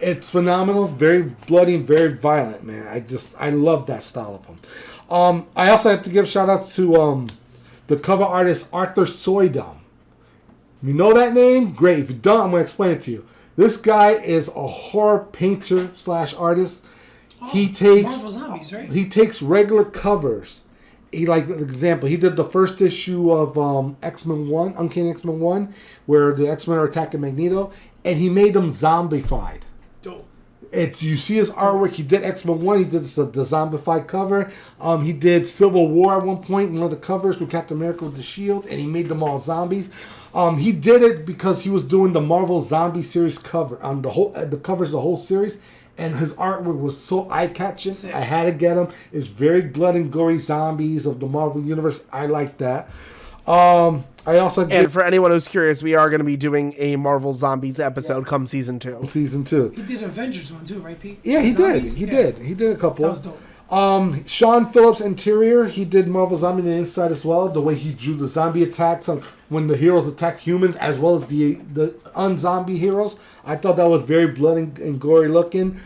it's phenomenal. Very bloody and very violent, man. I love that style of him. I also have to give shout outs to the cover artist Arthur Soydom. You know that name? Great. If you don't, I'm going to explain it to you. This guy is a horror painter / artist. He takes Marvel Zombies, right? He takes regular covers. He, like, an example, he did the first issue of X-Men 1, Uncanny X-Men 1, where the X-Men are attacking Magneto, and he made them zombified. Dope. You see his artwork. He did X-Men 1. He did the zombified cover. He did Civil War at one point, one of the covers with Captain America with the shield, and he made them all zombies. He did it because he was doing the Marvel Zombie series cover on the covers of the whole series, and his artwork was so eye-catching. Sick. I had to get him. It's very blood and gory zombies of the Marvel universe. I like that. I also And for anyone who's curious, we are going to be doing a Marvel Zombies episode come season 2. season 2. He did Avengers one too, right, Pete? Yeah, he did. Zombies? He Yeah. did. He did a couple. That was dope. Sean Phillips Interior, he did Marvel Zombie on the Inside as well. The way he drew the zombie attacks on when the heroes attack humans as well as the unzombie heroes. I thought that was very bloody and gory looking.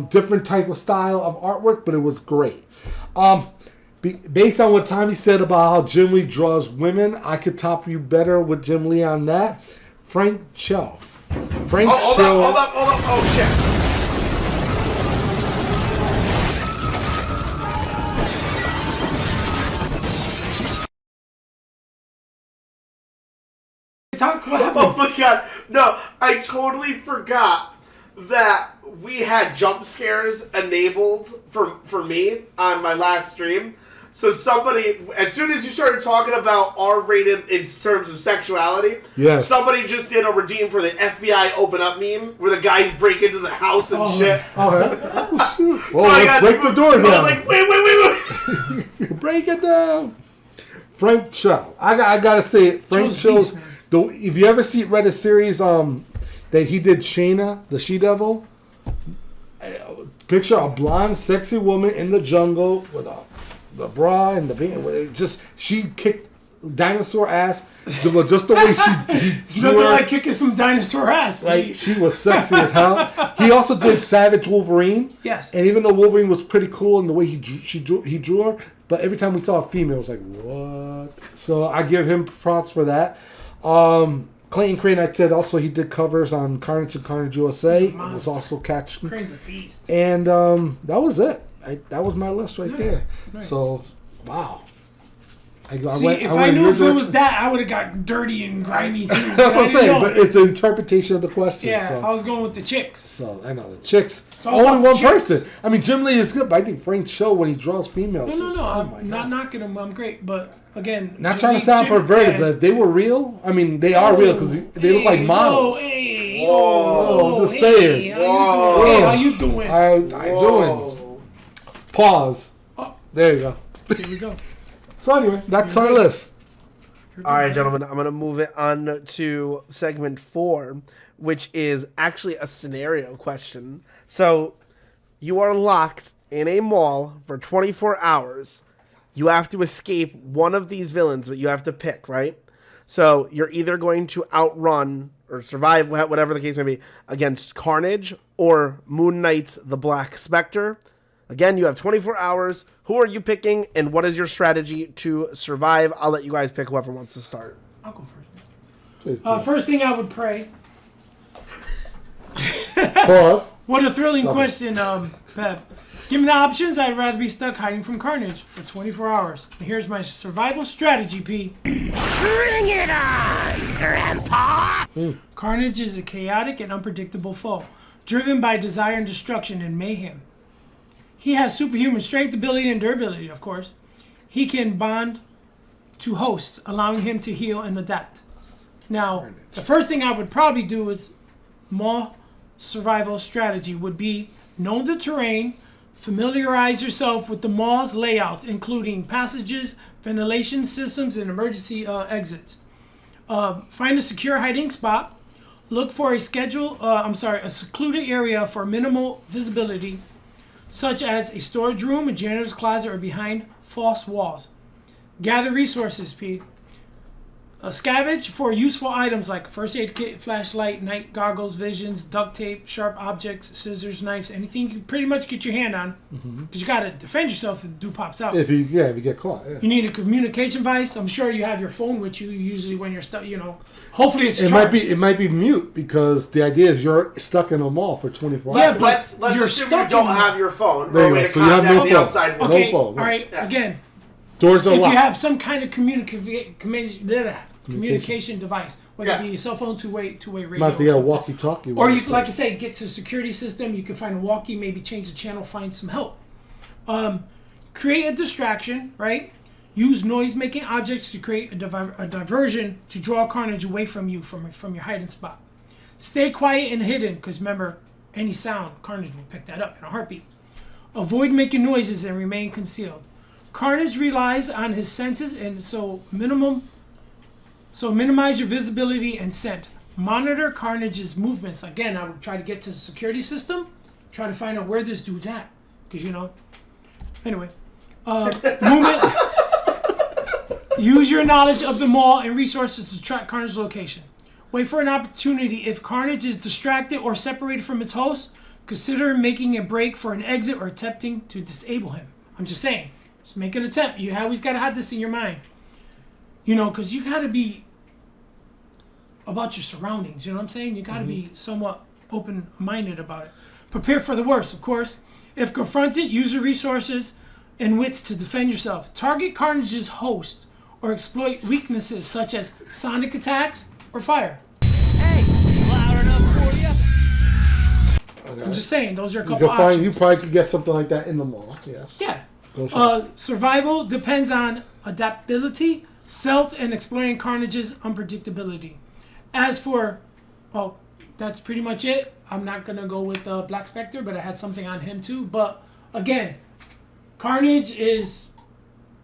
Different type of style of artwork, but it was great. Based on what Tommy said about how Jim Lee draws women, I could top you better with Jim Lee on that. Frank Cho. Hold up. Oh, shit. Talk. What happened? Oh my god. No, I totally forgot that we had jump scares enabled for me on my last stream. So somebody, as soon as you started talking about R-rated in terms of sexuality, yes, somebody just did a redeem for the FBI open up meme where the guys break into the house and shit. Oh, shoot. So I got break the door down. I was like, wait. Break it down. Frank Cho. I gotta say it. Frank Cho's. If you ever see read a series that he did Shayna, the She-Devil, picture a blonde, sexy woman in the jungle with the bra and the band. She kicked dinosaur ass. Just the way she Nothing like kicking some dinosaur ass. Like she was sexy as hell. He also did Savage Wolverine. Yes. And even though Wolverine was pretty cool in the way he drew her, but every time we saw a female, it was like, what? So I give him props for that. Clayton Crane, I said also he did covers on Carnage and Carnage USA. It was also catch. Crane's a beast. And that was it. That was my list right there. Nice. So, wow. If I knew if it was that, I would have got dirty and grimy too. That's what I'm saying, but it's the interpretation of the question. Yeah, so. I was going with the chicks. So, I know, the chicks. Only Only one person. I mean, Jim Lee is good, but I think Frank Cho, when he draws females. No. I'm not knocking him. I'm great. But, again. Not trying to sound perverted, but if they were real, I mean, they are real because they look like models. Whoa, I'm just saying. How you doing? How you doing? Pause. Oh. There you go. Here we go. So anyway, that's our list. All right, gentlemen, I'm going to move it on to segment 4, which is actually a scenario question. So you are locked in a mall for 24 hours. You have to escape one of these villains, but you have to pick, right? So you're either going to outrun or survive, whatever the case may be, against Carnage or Moon Knight's The Black Spectre. Again, you have 24 hours. Who are you picking, and what is your strategy to survive? I'll let you guys pick whoever wants to start. I'll go first. First thing I would pray. Pause. What a thrilling question, Pep. Given the options, I'd rather be stuck hiding from Carnage for 24 hours. And here's my survival strategy, P. Bring it on, Grandpa! Carnage is a chaotic and unpredictable foe, driven by desire and destruction and mayhem. He has superhuman strength, ability, and durability, of course. He can bond to hosts, allowing him to heal and adapt. Now, the first thing I would probably do is mall survival strategy would be know the terrain, familiarize yourself with the mall's layouts, including passages, ventilation systems, and emergency exits. Find a secure hiding spot. Look for a secluded area for minimal visibility, such as a storage room, a janitor's closet, or behind false walls. Gather resources, P. Scavenge for useful items like first aid kit, flashlight, night goggles, visions, duct tape, sharp objects, scissors, knives, anything you can pretty much get your hand on. Because you got to defend yourself if the dude pops out. If you get caught. Yeah. You need a communication device. I'm sure you have your phone with you usually when you're stuck, Hopefully it's It charged. might be mute because the idea is you're stuck in a mall for 24 Yeah, hours. but Let's you're assume stuck you don't in- have your phone. There Or you a way go. to So you have contact no the phone. outside world. Okay, phone, all right. Yeah. Again, Doors are if locked. you have some kind of communication device, whether it be a cell phone, two-way radio, Might have to get a walkie-talkie. or you, like I say, get to a security system. You can find a walkie, maybe change the channel, find some help. Create a distraction, right? Use noise-making objects to create a diversion to draw Carnage away from you, from your hiding spot. Stay quiet and hidden, because remember, any sound, Carnage will pick that up in a heartbeat. Avoid making noises and remain concealed. Carnage relies on his senses, and so minimize your visibility and scent. Monitor Carnage's movements. Again, I would try to get to the security system, try to find out where this dude's at, because Anyway, movement. Use your knowledge of the mall and resources to track Carnage's location. Wait for an opportunity. If Carnage is distracted or separated from its host, consider making a break for an exit or attempting to disable him. I'm just saying. Just make an attempt. You always got to have this in your mind. You know, because you got to be about your surroundings. You know what I'm saying? You got to be somewhat open-minded about it. Prepare for the worst, of course. If confronted, use your resources and wits to defend yourself. Target Carnage's host or exploit weaknesses such as sonic attacks or fire. Hey, loud enough for you? Okay. I'm just saying, those are a You couple can find. options. You probably could get something like that in the mall. Yes. Yeah. Go for it. Survival depends on adaptability, stealth, and exploring Carnage's unpredictability. As for, well, that's pretty much it. I'm not going to go with Black Spectre, but I had something on him too. But again, Carnage is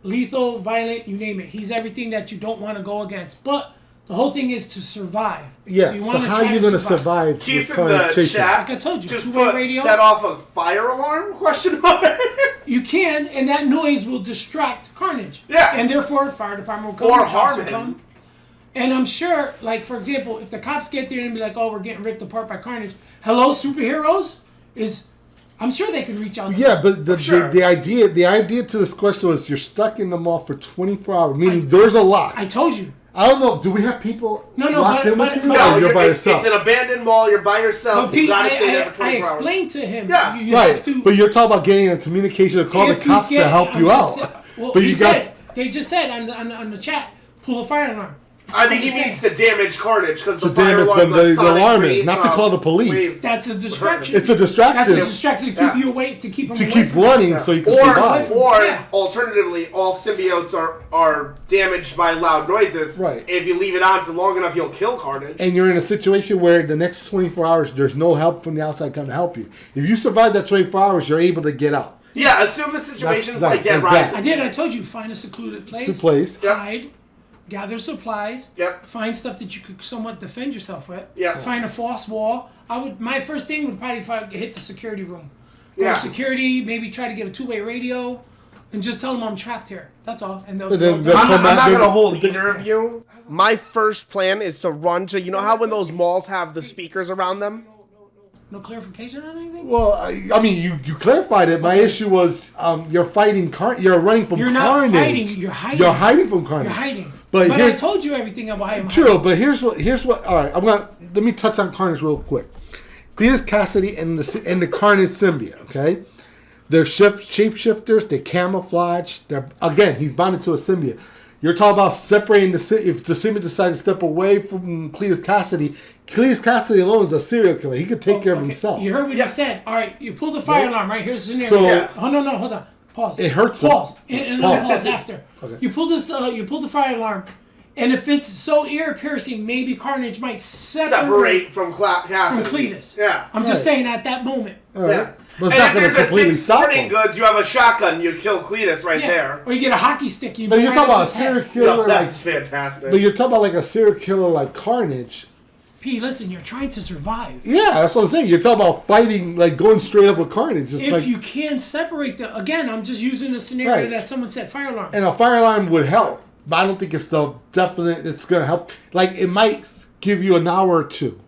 lethal, violent, you name it. He's everything that you don't want to go against. But the whole thing is to survive. Yeah. you So wanna how are try you to going to survive? Keith with in Carnage the chasing? chat Like I told you, just two-way put radio. set off a fire alarm? Question mark. You can, and that noise will distract Carnage. Yeah. And therefore, fire department will come. Or the cops harm will him. come. And I'm sure, like, for example, if the cops get there and be like, oh, we're getting ripped apart by Carnage. Hello, superheroes? I'm sure they can reach out to Yeah, but Sure. the idea to this question was you're stuck in the mall for 24 hours, meaning there's a lot. I told you. I don't know. Do we have people No, locked but- in with but- you, but- or No, you're by it's yourself? an abandoned mall. You're by yourself. But You Pete, gotta stay there for I 24 hours. explained to him. Yeah. you have Right, to. but you're talking about getting a communication to call the if you cops to get- help I'm you just out. say- well, But he you said, guys, they just said on the chat, pull a fire alarm. I think I'm he just means to damage Carnage because the To fire damage alarm, the sonic alarm wave, is, not to call the police. wave. That's a distraction. it's a distraction That's a distraction to keep Yeah. you away, to keep him to away keep from running you. so you can survive. Or Yeah. alternatively, all symbiotes are damaged by loud noises. Right. If you leave it on for long enough, you'll kill Carnage. And you're in a situation where the next 24 hours, there's no help from the outside coming to help you. If you survive that 24 hours, you're able to get out. Yeah, assume the situation's That's- like Dead that's- Rising. I did. I told you, find a secluded place. It's a place. Yep. Hide. Gather supplies. Yep. Find stuff that you could somewhat defend yourself with. Yep. Find a false wall. My first thing would probably hit the security room. Go Yeah. to security. Maybe try to get a two-way radio, and just tell them I'm trapped here. That's all. And But then they'll I'm come not out- going to hold either of you. My first plan is to run to, you know how when those malls have the speakers around them? no clarification on anything. Well, I mean, you clarified it. My issue was you're fighting you're running from You're not Carnage. fighting, you're hiding. You're hiding from Carnage. You're hiding. But But I here's- told you everything about him. True, but here's what. All right, let me touch on Carnage real quick. Cletus Cassidy and the Carnage symbiote. Okay, they're shapeshifters. They camouflage. He's bonded to a symbiote. You're talking about separating if the symbiote decides to step away from Cletus Cassidy alone is a serial killer. He could take care of himself. You heard what he said. All right, you pull the fire alarm. Right, here's the scenario. So- Yeah. Oh no, hold on. Pause. It hurts him. Pause. And then Pause. pause after. Okay. You pull this. You pull the fire alarm, and if it's so ear piercing, maybe Carnage might Separate from Cassidy. from Cletus. Yeah. I'm just saying at that moment. All right. Yeah. But it's And not if going to there's a completely Dick's stop Sporting him. Goods, you have a shotgun, you kill Cletus right Yeah. there. Or you get a hockey stick. You But go you're right talking up about a his head. serial No, killer like. that's fantastic. But you're talking about like a serial killer like Carnage. P, listen, you're trying to survive. Yeah, that's what I'm saying. You're talking about fighting, like going straight up with Carnage. Just If like, you can separate them, again, I'm just using the scenario Right. that someone said fire alarm. and a fire alarm would help, but I don't think it's the definite. It's gonna help. Like it might give you an hour or two.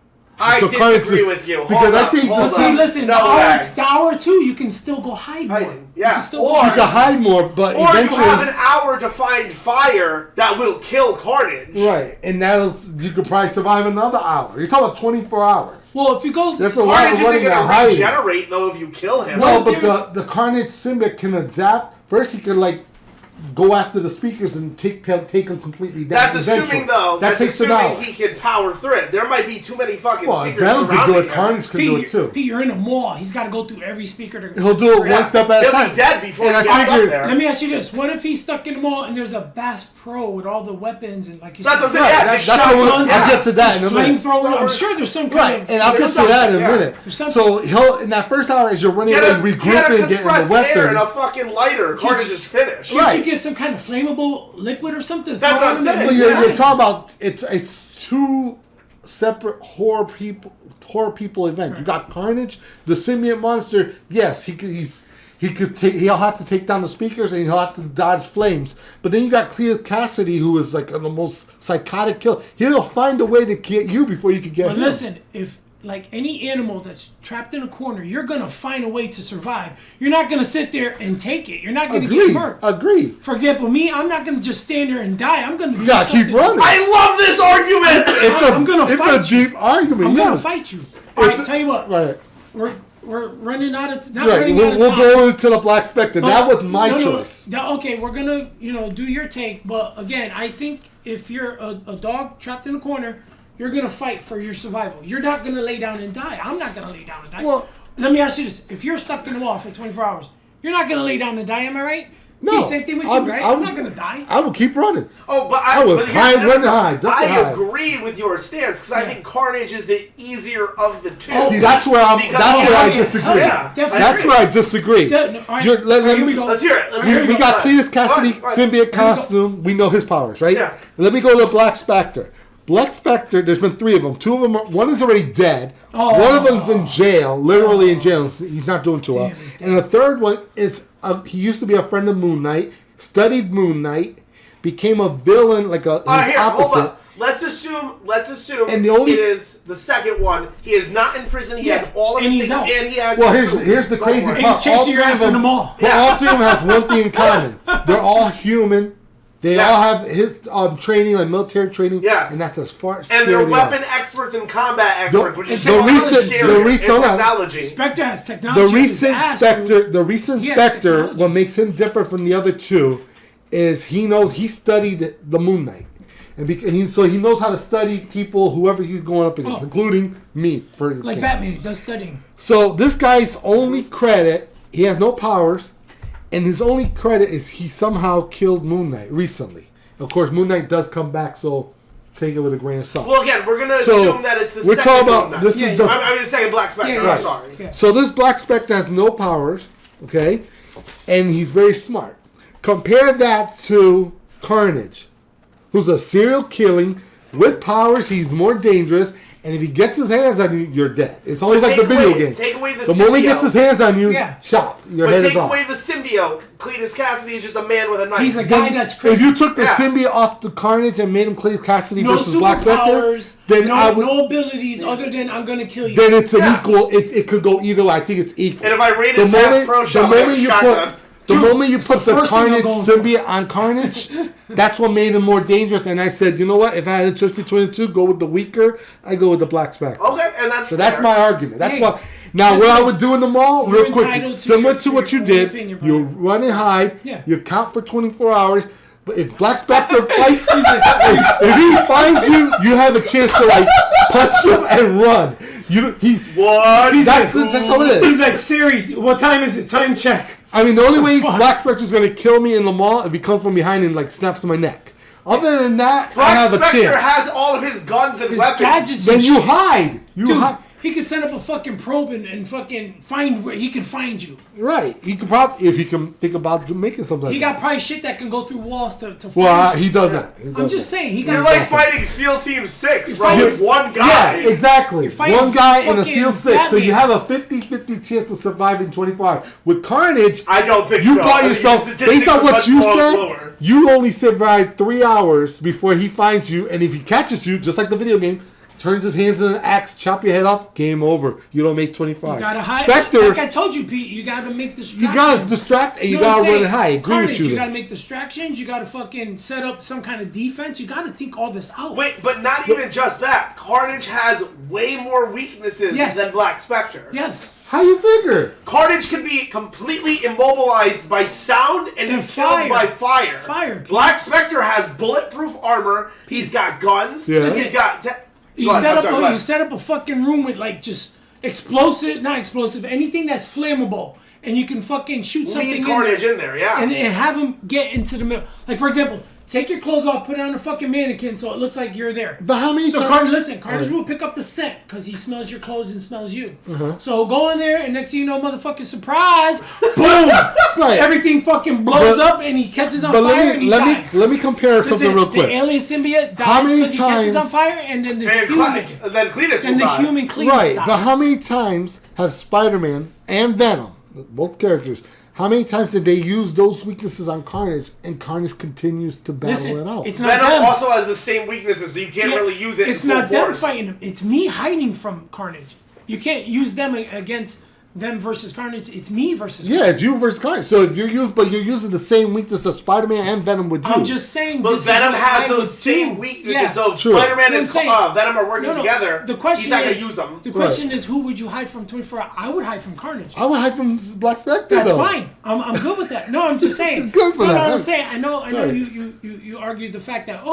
I So Carnage disagree just- with you. because Hold I up, think hold the- up. See, listen, No way. the hour two, you can still go hide more. Hiding, You yeah. can still Or- go You can hide more, but Or you eventually, have an hour to find fire that will kill Carnage. right? And you could probably survive another hour. You're talking about 24 hours. Well, if you go, That's a lot Carnage of isn't running going and to hiding. regenerate, though, if you kill him. No, What if but the Carnage symbiote can adapt. First, he could like go after the speakers and take them completely down. That's assuming, eventually. though, that takes an hour. he can power through it. There might be too many fucking Well, speakers Venom could do surrounding it. him. Carnage could do it too. Pete, you're in a mall. He's got to go through every speaker to. He'll do it Yeah. one step at a He'll time. be dead before And he I gets up figured- there. Let me ask you this: what if he's stuck in the mall and there's a Bass Pro with all the weapons and like you That's said, what I'm saying. Yeah, Right, just that's what shotguns, I'll get to that in a minute. flamethrower? I'm sure there's some kind Right, of and I'll get to that in a Yeah. minute. There's something. So he'll in that first hour as you're running Get away, a regrouping, getting the compressed air and a weapons. fucking lighter. Carnage is finished. Can't Right. you get some kind of flammable liquid or something? That's throw what I'm on saying. them? But Yeah. you're talking about it's two separate horror people event. You got Carnage, the symbiote monster. Yes, He'll have to take down the speakers and he'll have to dodge flames. But then you got Cletus Cassidy, who is like the most psychotic killer. He'll find a way to get you before you can get him. But listen, if like any animal that's trapped in a corner, you're gonna find a way to survive. You're not gonna sit there and take it. You're not gonna get murked. Agree. For example, me, I'm not gonna just stand there and die. I'm gonna. You gotta keep running. I love this argument. I'm gonna fight It's a deep argument. I'm gonna yes. fight you. All right, tell you what. Right. We're running out of Right. running out of We'll time. go into the Black Spectre. That was my choice. Okay, we're gonna do your take, but again, I think if you're a dog trapped in a corner, you're gonna fight for your survival. You're not gonna lay down and die. I'm not gonna lay down and die. Well, let me ask you this: if you're stuck in the wall for 24 hours, you're not gonna lay down and die. Am I right? No. Same thing with you, right? I'm not gonna die. I will keep running. Oh, but I was high, running high. I agree with your stance because I think Carnage is the easier of the two. See, that's where I disagree. Yeah, that's where I disagree. All right, here we go. Let's hear it. We got Cletus Cassidy, symbiote costume. We know his powers, right? Yeah. Let me go to Black Spectre. Black Spectre, there's been 3 of them. 2 of them, one is already dead. One of them's in jail, literally in jail. He's not doing too well. And the third one is, he used to be a friend of Moon Knight, studied Moon Knight, became a villain, like his opposite. Hold on. Let's assume, And the only- it is the second one. He is not in prison. He has all of his things, out. and he has. Well, his here's the crazy part. He's chasing your ass in the mall. But all 3 of them have one thing in common. They're all human. They all have his training, like military training. Yes. And that's as far as And they're weapon experts and combat experts, which is the recent technology. Spectre has technology. The recent Spectre, what makes him different from the other 2 is he studied the Moon Knight. And so he knows how to study people, whoever he's going up against, including me, for example. Like Batman, he does studying. So this guy's only credit, he has no powers, and his only credit is he somehow killed Moon Knight recently. Of course, Moon Knight does come back, so take it with a grain of salt. Well, again, we're going to assume that it's the second Moon Knight. I mean, the second Black Spectre. Right. I'm sorry. Yeah. So this Black Spectre has no powers, okay? And he's very smart. Compare that to Carnage, who's a serial killing with powers. He's more dangerous, and if he gets his hands on you, you're dead. It's always like the video game. Take away the moment he gets his hands on you, chop, your head is off. But take away the symbiote. Cletus Cassidy is just a man with a knife. He's a guy that's crazy. If you took the symbiote off the Carnage and made him Cletus Cassidy versus Black Spectre, then no abilities other than I'm gonna kill you. Then it's an equal. It could go either way. I think it's equal. And if I rated Fast Pro Shop, the moment you put the Carnage symbiote on Carnage, that's what made him more dangerous. And I said, you know what? If I had a choice between the 2, go with the weaker. I go with the Black Spectre. Okay, and that's so fair. That's my argument. That's why. Now, what I would do in the mall, real quick, similar to what you did, you run and hide. Yeah. You count for 24 hours. But if Black Spectre fights you, if he finds you, you have a chance to like punch him and run. That's how it is. He's like, Siri, what time is it? Time check. I mean, the only way Black Spectre's going to kill me in the mall if he comes from behind and like snaps my neck. Other than that, I have a chance. Black Spectre has all of his guns and weapons. Gadgets. Then you hide. Hide. He could set up a fucking probe and fucking find where he can find you. Right. He could probably, if he can think about making something like he that. got probably shit that can go through walls to find well, he does not. I'm just saying. He got You're like fighting SEAL Team 6, bro, with one guy. Yeah, exactly. One guy in a SEAL 6. Batman. So you have a 50-50 chance to survive in 24 hours. With Carnage, I don't think you so. bought yourself, based on what you said, you only survived 3 hours before he finds you. And if he catches you, just like the video game, turns his hands in an axe, chop your head off, game over. You don't make 25. You gotta hide. Spectre, like I told you, Pete, you gotta make distractions. You gotta distract and you gotta run and hide. I agree Carnage, with you. You gotta make distractions. You gotta fucking set up some kind of defense. You gotta think all this out. Wait, but not even just that. Carnage has way more weaknesses than Black Spectre. Yes. How you figure? Carnage can be completely immobilized by sound and be killed by fire. Fire. Black Spectre has bulletproof armor. He's got guns. Yeah. He's got... You set up a fucking room with like just not explosive, anything that's flammable, and you can fucking shoot something Carnage in there, yeah. And have him get into the middle. Like for example, take your clothes off, put it on a fucking mannequin so it looks like you're there. But how many times? Carnage will pick up the scent because he smells your clothes and smells you. So go in there and next thing you know, motherfucking surprise, boom! Right. Everything fucking blows up and he catches on fire and he dies. Let me compare something real quick. The alien symbiote dies because he catches on fire and then Cletus Cletus right, dies. but how many times have Spider-Man and Venom, both characters, How many times did they use those weaknesses on Carnage, and Carnage continues to battle it out? It's not Venom them. also has the same weaknesses, so you can't really use it. It's in full not them force. fighting him. It's me hiding from Carnage. You can't use them against them versus Carnage. It's me versus Carnage. Yeah, it's you versus Carnage. So if you're using the same weakness that Spider-Man and Venom would use. I'm just saying. But this Venom is what has I those would same do. weaknesses. Yeah. So True. Spider-Man I'm and saying. Venom are working together. The question He's not is, going to use them. The question is, who would you hide from 24 hours? I would hide from Carnage. I would hide from Black Spectre. That's though. fine. I'm good with that. No, I'm just saying. Good for no, that. No, I'm saying. I know. Right. You argued the fact that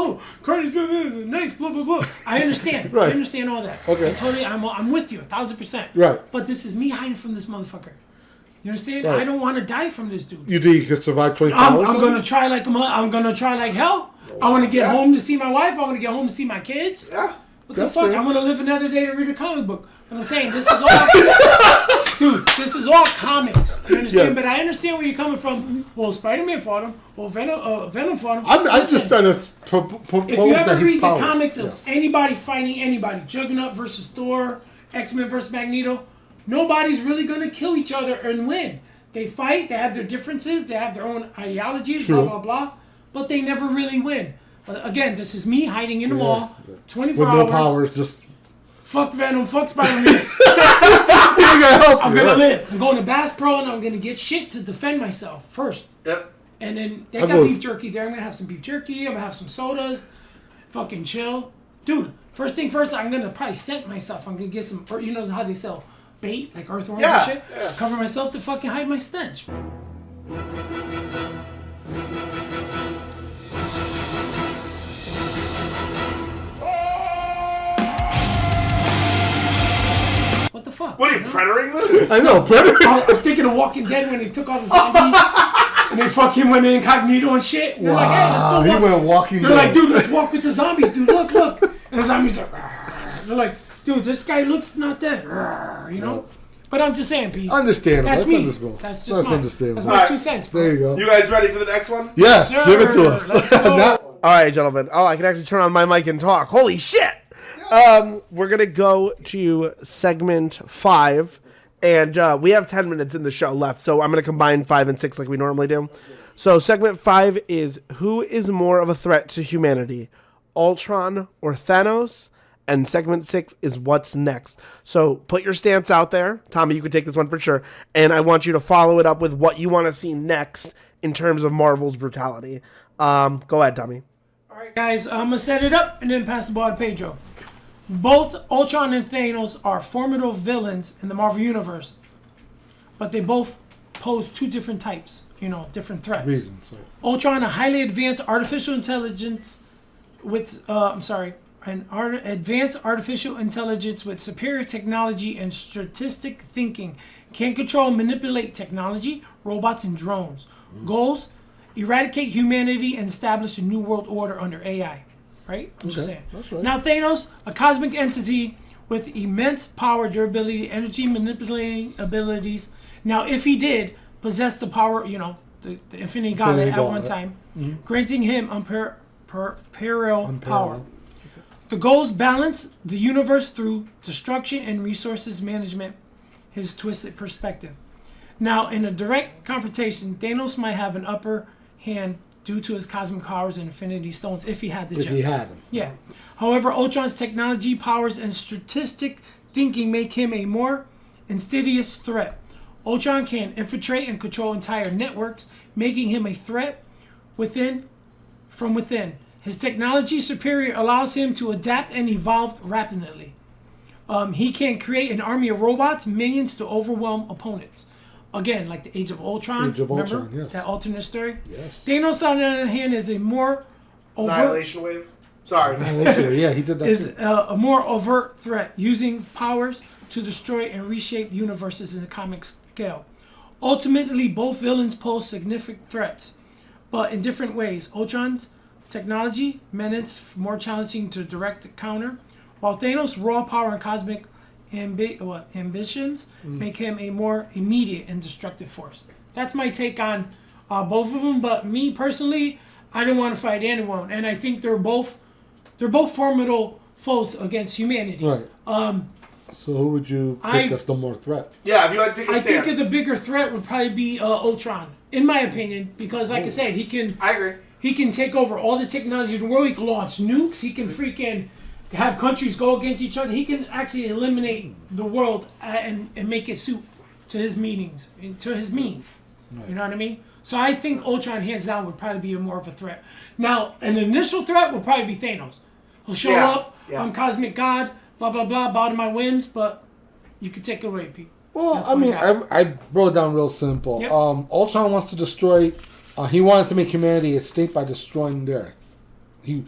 Carnage is nice, blah blah blah. I understand. Right. I understand all that. Okay. I'm with you 1,000%. Right. But this is me hiding from this motherfucker. You understand? Right. I don't want to die from this dude. You think you could survive 24 hours? I'm gonna try like hell. I want to get home to see my wife. I want to get home to see my kids. Yeah. What the That's fuck? fair. I'm gonna live another day to read a comic book. But I'm saying this is all, dude. This is all comics. You understand? Yes. But I understand where you're coming from. Well, Spider-Man fought him. Well, Venom fought him. I'm Listen, just trying to propose if you ever that his read powers. the comics of Yes. anybody fighting anybody, Juggernaut versus Thor, X-Men versus Magneto, nobody's really gonna kill each other and win. They fight. They have their differences. They have their own ideologies. True. Blah blah blah. But they never really win. But again, this is me hiding in the wall, 24 With no hours. powers, just Fuck Venom, fuck Spider-Man. you gotta help I'm you, gonna right? live. I'm going to Bass Pro and I'm gonna get shit to defend myself first. Yep. And then they I'll got go- beef jerky there. I'm gonna have some beef jerky. I'm gonna have some sodas. Fucking chill. Dude, first thing first, I'm gonna probably scent myself. I'm gonna get some, you know how they sell bait, like earthworms Yeah, and shit? yeah. Cover myself to fucking hide my stench. What the fuck? What are you, know? Predating this? I know, Predator. I was thinking of Walking Dead when they took all the zombies and they fucking went incognito and shit. And they're like, hey, Wow, let's he go walk. went walking. They're like, dude, let's walk with the zombies, dude. Look, look. And the zombies are, they're like, dude, this guy looks not dead. You know? But I'm just saying, Pete. Understandable. That's That's me. understandable. That's just That's mine. understandable. That's my Alright. 2 cents, bro. There you go. You guys ready for the next one? Yes, Sir, give it to us. let's go. Now- All right, gentlemen. Oh, I can actually turn on my mic and talk. Holy shit! We're gonna go to segment 5, and we have 10 minutes in the show left, so I'm gonna combine 5 and 6 like we normally do. So segment 5 is who is more of a threat to humanity, Ultron or Thanos? And segment 6 is what's next. So put your stance out there. Tommy, you can take this one for sure. And I want you to follow it up with what you want to see next in terms of Marvel's brutality. Go ahead, Tommy. All right, guys, I'm going to set it up and then pass the ball to Pedro. Both Ultron and Thanos are formidable villains in the Marvel Universe, but they both pose 2 different types, different threats. Reasons. Right. Ultron, a highly advanced artificial intelligence with, advanced artificial intelligence with superior technology and strategic thinking, can control and manipulate technology, robots, and drones. Goals: eradicate humanity and establish a new world order under AI. Right? I'm just saying. that's right. Now Thanos, a cosmic entity with immense power, durability, energy manipulating abilities. Now, if he did possess the power, the Infinity Gauntlet at one Gauntlet. time, granting him unparalleled power. The goals balance the universe through destruction and resources management, his twisted perspective. Now, in a direct confrontation, Thanos might have an upper hand due to his cosmic powers and Infinity Stones if he had the gems. If he had them. Yeah. However, Ultron's technology, powers, and strategic thinking make him a more insidious threat. Ultron can infiltrate and control entire networks, making him a threat from within. His technology superior allows him to adapt and evolve rapidly. He can create an army of robots, minions to overwhelm opponents. Again, like the Age of Ultron. Age of remember Ultron, yes. that alternate story? Yes. Thanos, on the other hand, is a more overt, Annihilation Wave? Sorry. Yeah, he did that is too. a more overt threat, using powers to destroy and reshape universes in the comic scale. Ultimately, both villains pose significant threats, but in different ways. Ultron's technology, menace, more challenging to direct counter, while Thanos' raw power and cosmic ambitions make him a more immediate and destructive force. That's my take on both of them. But me personally, I don't want to fight anyone, and I think they're both formidable foes against humanity. Right. So who would you pick as the more threat? Yeah, if you had to take a I stance. think the bigger threat would probably be Ultron, in my opinion, because like I said, he can. I agree. He can take over all the technology in the world. He can launch nukes. He can freaking have countries go against each other. He can actually eliminate the world and make it suit to his means. Right. You know what I mean? So I think Ultron, hands down, would probably be more of a threat. Now, an initial threat would probably be Thanos. He'll show up. Yeah. I'm Cosmic God. Blah blah blah. Bow to my whims. But you could take it away, Pete. Well, That's I what mean, got. I wrote it down real simple. Yep. Ultron wants to destroy. He wanted to make humanity extinct by destroying the Earth. He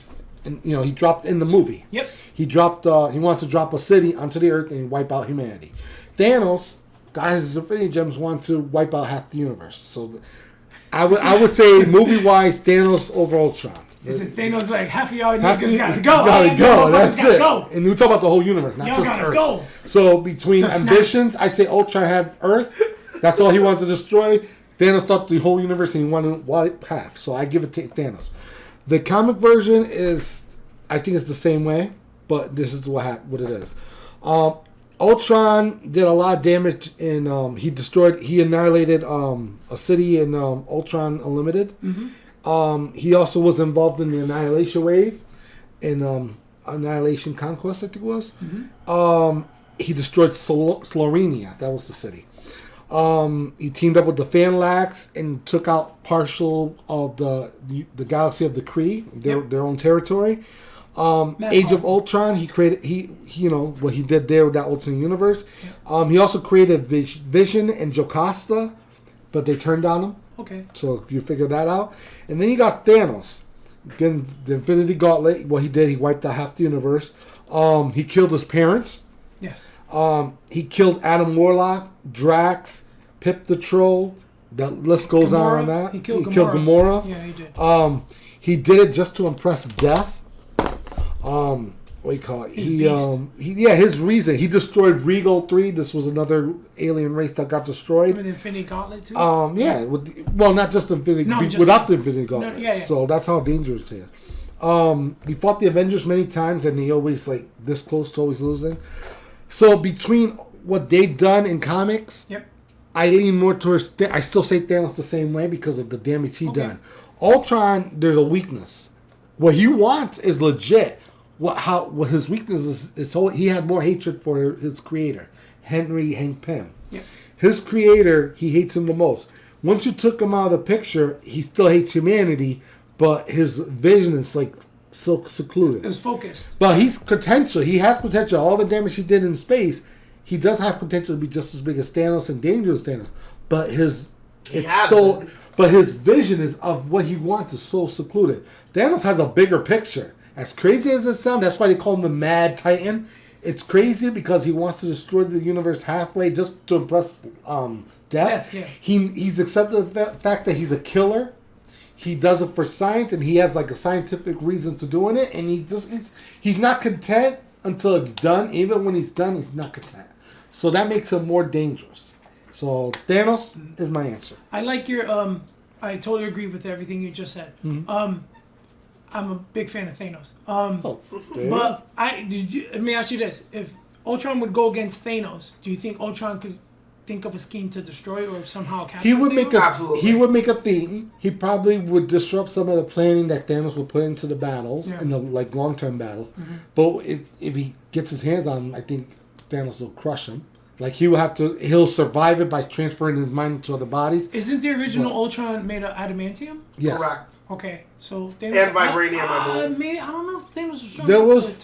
dropped in the movie. Yep. He dropped. He wanted to drop a city onto the Earth and wipe out humanity. Thanos, guys, his Infinity Gems wanted to wipe out half the universe. So, I would say movie wise, Thanos over Ultron. Is it Thanos like half of y'all Half niggas the- gotta go? Gotta go. That's gotta it. Go. And we talk about the whole universe, not Y'all just gotta Earth. go. So between The snap. ambitions, I say Ultron had Earth. That's all he wanted to destroy. Thanos thought the whole universe and he wanted to wipe half. So I give it to Thanos. The comic version is, I think it's the same way, but this is what it is. Ultron did a lot of damage in. He annihilated a city in Ultron Unlimited. Mm-hmm. He also was involved in the Annihilation Wave, in Annihilation Conquest, I think it was. Mm-hmm. He destroyed Slorenia. That was the city. He teamed up with the Fanlax and took out partial of the galaxy of the Kree, their own territory. Age of Ultron, he created what he did there with that alternate universe. He also created Vision and Jocasta, but they turned on him. Okay. So you figure that out. And then you got Thanos. Again, the Infinity Gauntlet, what he did, he wiped out half the universe. He killed his parents. Yes. He killed Adam Warlock, Drax, Pip the Troll. The list goes on that. He killed Gamora. Yeah, he did. He did it just to impress Death. What do you call it? His reason. He destroyed Regal 3. This was another alien race that got destroyed. With Infinity Gauntlet too. Not just Infinity. Without the Infinity Gauntlet. So that's how dangerous he is. He fought the Avengers many times, and he always this close to always losing. So between what they've done in comics, Yep. I lean more towards. I still say Thanos the same way because of the damage he done. Ultron, there's a weakness. What he wants is legit. What his weakness is he had more hatred for his creator, Hank Pym. Yep. His creator, he hates him the most. Once you took him out of the picture, he still hates humanity, but his vision is so secluded. It's focused. But he has potential. All the damage he did in space, he does have potential to be just as big as Thanos and dangerous Thanos. But his vision is of what he wants is so secluded. Thanos has a bigger picture. As crazy as it sounds, that's why they call him the Mad Titan. It's crazy because he wants to destroy the universe halfway just to impress Death. Yeah. He's accepted the fact that he's a killer. He does it for science, and he has a scientific reason to doing it. And he's not content until it's done. Even when he's done, he's not content. So that makes him more dangerous. So Thanos is my answer. I like your. I totally agree with everything you just said. Mm-hmm. I'm a big fan of Thanos. Okay. But let me ask you this: if Ultron would go against Thanos, do you think Ultron could think of a scheme to destroy or somehow capture? He would Thanos? He would make a theme. He probably would disrupt some of the planning that Thanos would put into the battles in the long-term battle. Mm-hmm. But if he gets his hands on him, I think Thanos will crush him. He'll survive it by transferring his mind to other bodies. Isn't the original Ultron made of adamantium? Yes. Correct. Okay, so Thanos And vibranium, I believe. Maybe I don't know if Thanos was strong. There enough was-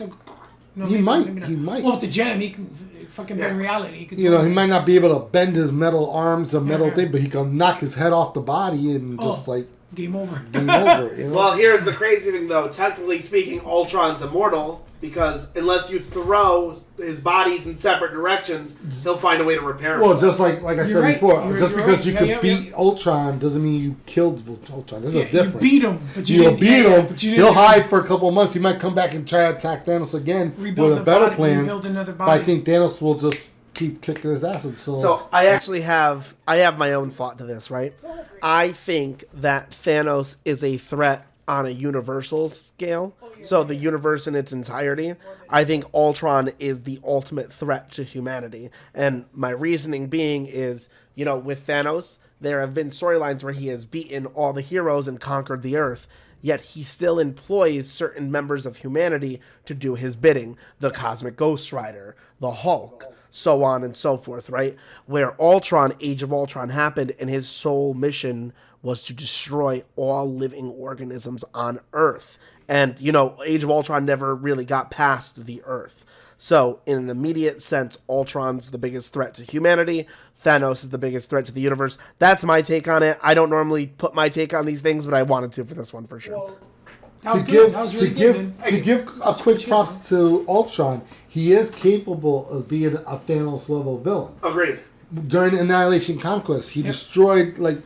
He might. Well, with the gem, he can fucking bend reality. He could He might not be able to bend his metal arms or metal thing, but he can knock his head off the body and just game over. game over. You know? Well, here's the crazy thing, though. Technically speaking, Ultron's immortal because unless you throw his bodies in separate directions, he'll find a way to repair himself. Well, just like I You're said right. before, You're just because right. you could beat Ultron doesn't mean you killed Ultron. There's a difference. You beat him, but you You'll didn't- beat him. but you He'll didn't- hide for a couple of months. He might come back and try to attack Thanos again Rebuild with a the better body, plan. rebuild another But I body. think Thanos will just keep kicking his ass until. So I actually have my own thought to this, right? I think that Thanos is a threat on a universal scale, so the universe in its entirety, I think Ultron is the ultimate threat to humanity. And my reasoning being is, with Thanos, there have been storylines where he has beaten all the heroes and conquered the Earth, yet he still employs certain members of humanity to do his bidding. The Cosmic Ghost Rider, the Hulk, so on and so forth, right? Where Age of Ultron happened, and his sole mission was to destroy all living organisms on Earth. And, Age of Ultron never really got past the Earth. So, in an immediate sense, Ultron's the biggest threat to humanity. Thanos is the biggest threat to the universe. That's my take on it. I don't normally put my take on these things, but I wanted to for this one for sure. To give a quick props to Ultron, he is capable of being a Thanos level villain. Agreed. During Annihilation Conquest, he destroyed like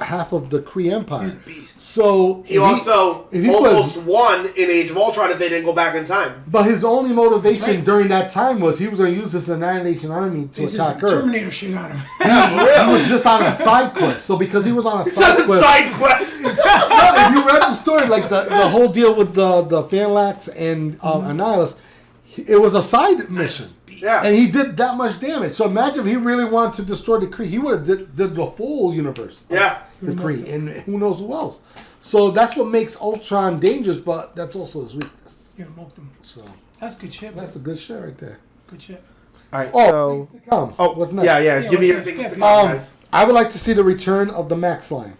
half of the Kree Empire. He's a beast. So he also almost won in Age of Ultron if they didn't go back in time. But his only motivation during that time was he was going to use this Annihilation Army to attack Earth. Terminator shit on him. He was just on a side quest. So because he was on a side quest, No, if you read the story, like the whole deal with the Phalanx and Annihilus, it was a side mission. Yeah. And he did that much damage. So imagine if he really wanted to destroy the Kree, he would have did the full universe. Yeah. The Kree, and who knows who else. So that's what makes Ultron dangerous, but that's also his weakness. You smoked him. So that's good shit. That's a good shit right there. Good shit. All right. Oh, what's next? Yeah. Give me your things to come, guys. I would like to see the return of the Max line.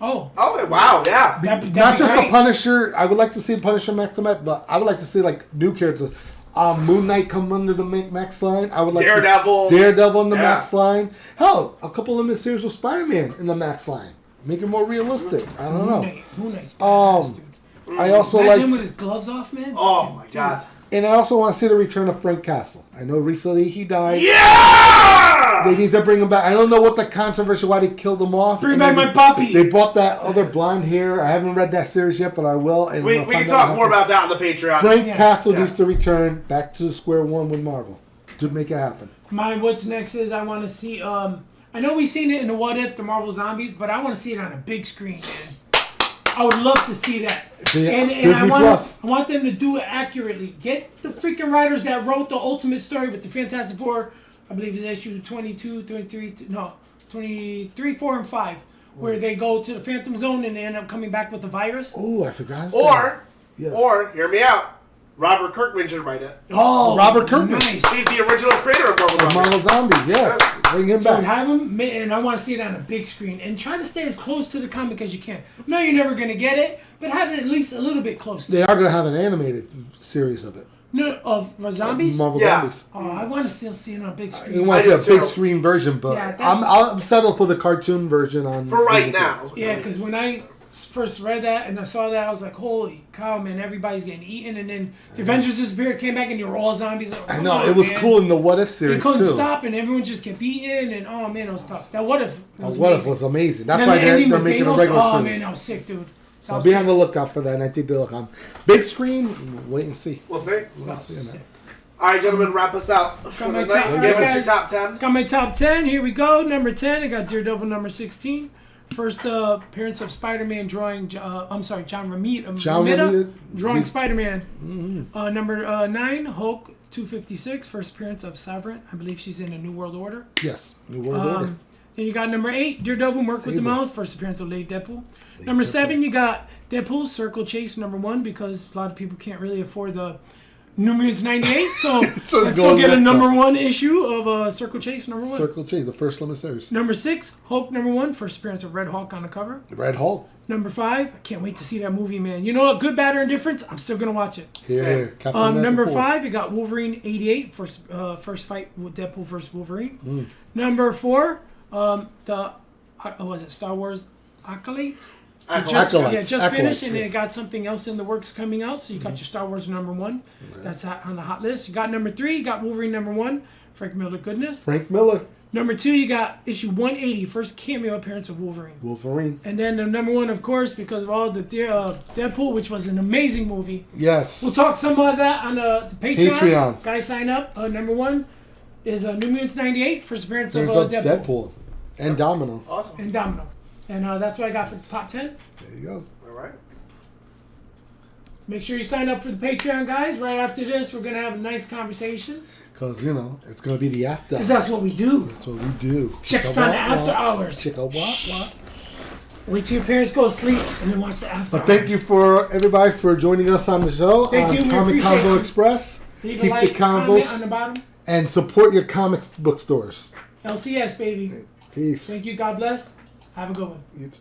Oh, wow, yeah. Not just the Punisher. I would like to see Punisher Max come back, but I would like to see like new characters. Moon Knight come under the Max line. I would like Daredevil. Daredevil in the Max line. Hell, a couple of series with Spider-Man in the Max line. Make it more realistic. I don't know. Moon Knight's badass, dude. I also Imagine like him with his gloves off, man. Oh my god. And I also want to see the return of Frank Castle. I know recently he died. Yeah! They need to bring him back. I don't know what the controversy, why they killed him off. Bring back my puppy. They brought that other blonde hair. I haven't read that series yet, but I will. And We can talk more about that on the Patreon. Frank Castle needs to return back to square one with Marvel to make it happen. What's next is I want to see. I know we've seen it in the What If, the Marvel Zombies, but I want to see it on a big screen, man. I would love to see that. And I want them to do it accurately. Get the freaking writers that wrote the Ultimate Story with the Fantastic Four, I believe it's issue 23, 4, and 5, where they go to the Phantom Zone and they end up coming back with the virus. Oh, I forgot. Or, hear me out. Robert Kirkman should write it. Oh, Robert Kirkman. Nice. He's the original creator of Marvel Zombies. Marvel Zombies, yes. Bring him back. Dude, have him, and I want to see it on a big screen. And try to stay as close to the comic as you can. No, you're never going to get it, but have it at least a little bit close to They are going to have an animated series of it. No, of Zombies? Marvel Zombies. Oh, I want to still see it on a big screen. You want to see a big screen version, but I'm settled for the cartoon version on. For right now. Yeah, because when I first read that and I saw that, I was like, holy cow, man, everybody's getting eaten. And then the Avengers disappeared, came back, and they were all zombies. Like, I know, it was cool in the What If series, They couldn't too. stop, and everyone just kept eating, and oh, man, it was tough. That What If was What If amazing. was amazing. That's And why the they're ending with making a Thanos, regular series. Oh, man, that was sick, dude. So be on the lookout for that, and I think they'll look on. Big screen, wait and see. We'll see. We'll see. All right, gentlemen, wrap us out for the night. Give us your top 10. Got my top 10. Here we go. Number 10, I got Daredevil number 16. First appearance of Spider-Man drawing, John Romita drawing Spider-Man. Mm-hmm. Number 9, Hulk 256. First appearance of Sovereign. I believe she's in the New World Order. Yes, New World Order. Then you got number 8, Daredevil, Work with the Mouth. First appearance of Lady Deadpool. Number 7, you got Deadpool, Circle Chase number 1, because a lot of people can't really afford the New Mutants 98, so let's go get a number 1 issue of Circle Chase number 1. Circle Chase, the first limited series. Number 6, Hulk number 1, first appearance of Red Hulk on the cover. Red Hulk. Number 5, I can't wait to see that movie, man. You know what? Good, bad, or indifference, I'm still gonna watch it. Yeah. Number 5, you got Wolverine 88, first fight with Deadpool versus Wolverine. Number 4, Star Wars Acolytes? Just finished, and it got something else in the works coming out. So you got your Star Wars number 1. That's on the hot list. You got number 3. You got Wolverine number 1. Frank Miller goodness. Frank Miller. Number 2. You got issue 180. First cameo appearance of Wolverine. And then the number 1, of course, because of all the Deadpool, which was an amazing movie. Yes. We'll talk some of that on the Patreon. Guys, sign up. Number 1 is New Mutants 98. First appearance of Deadpool. And Domino. Awesome. And Domino. And that's what I got for the top 10. There you go. All right. Make sure you sign up for the Patreon, guys. Right after this, we're going to have a nice conversation. Because, you know, it's going to be the after Because that's what we do. That's what we do. Check us on the after hours. Check a what? Wait till your parents go to sleep and then watch the after But thank hours. you for everybody for joining us on the show. Thank you. We Comic appreciate Convo you. Express. Leave Keep a like, the comment convos on the bottom. and support your comic book stores. LCS, baby. Peace. Thank you. God bless. Have a good one. You too.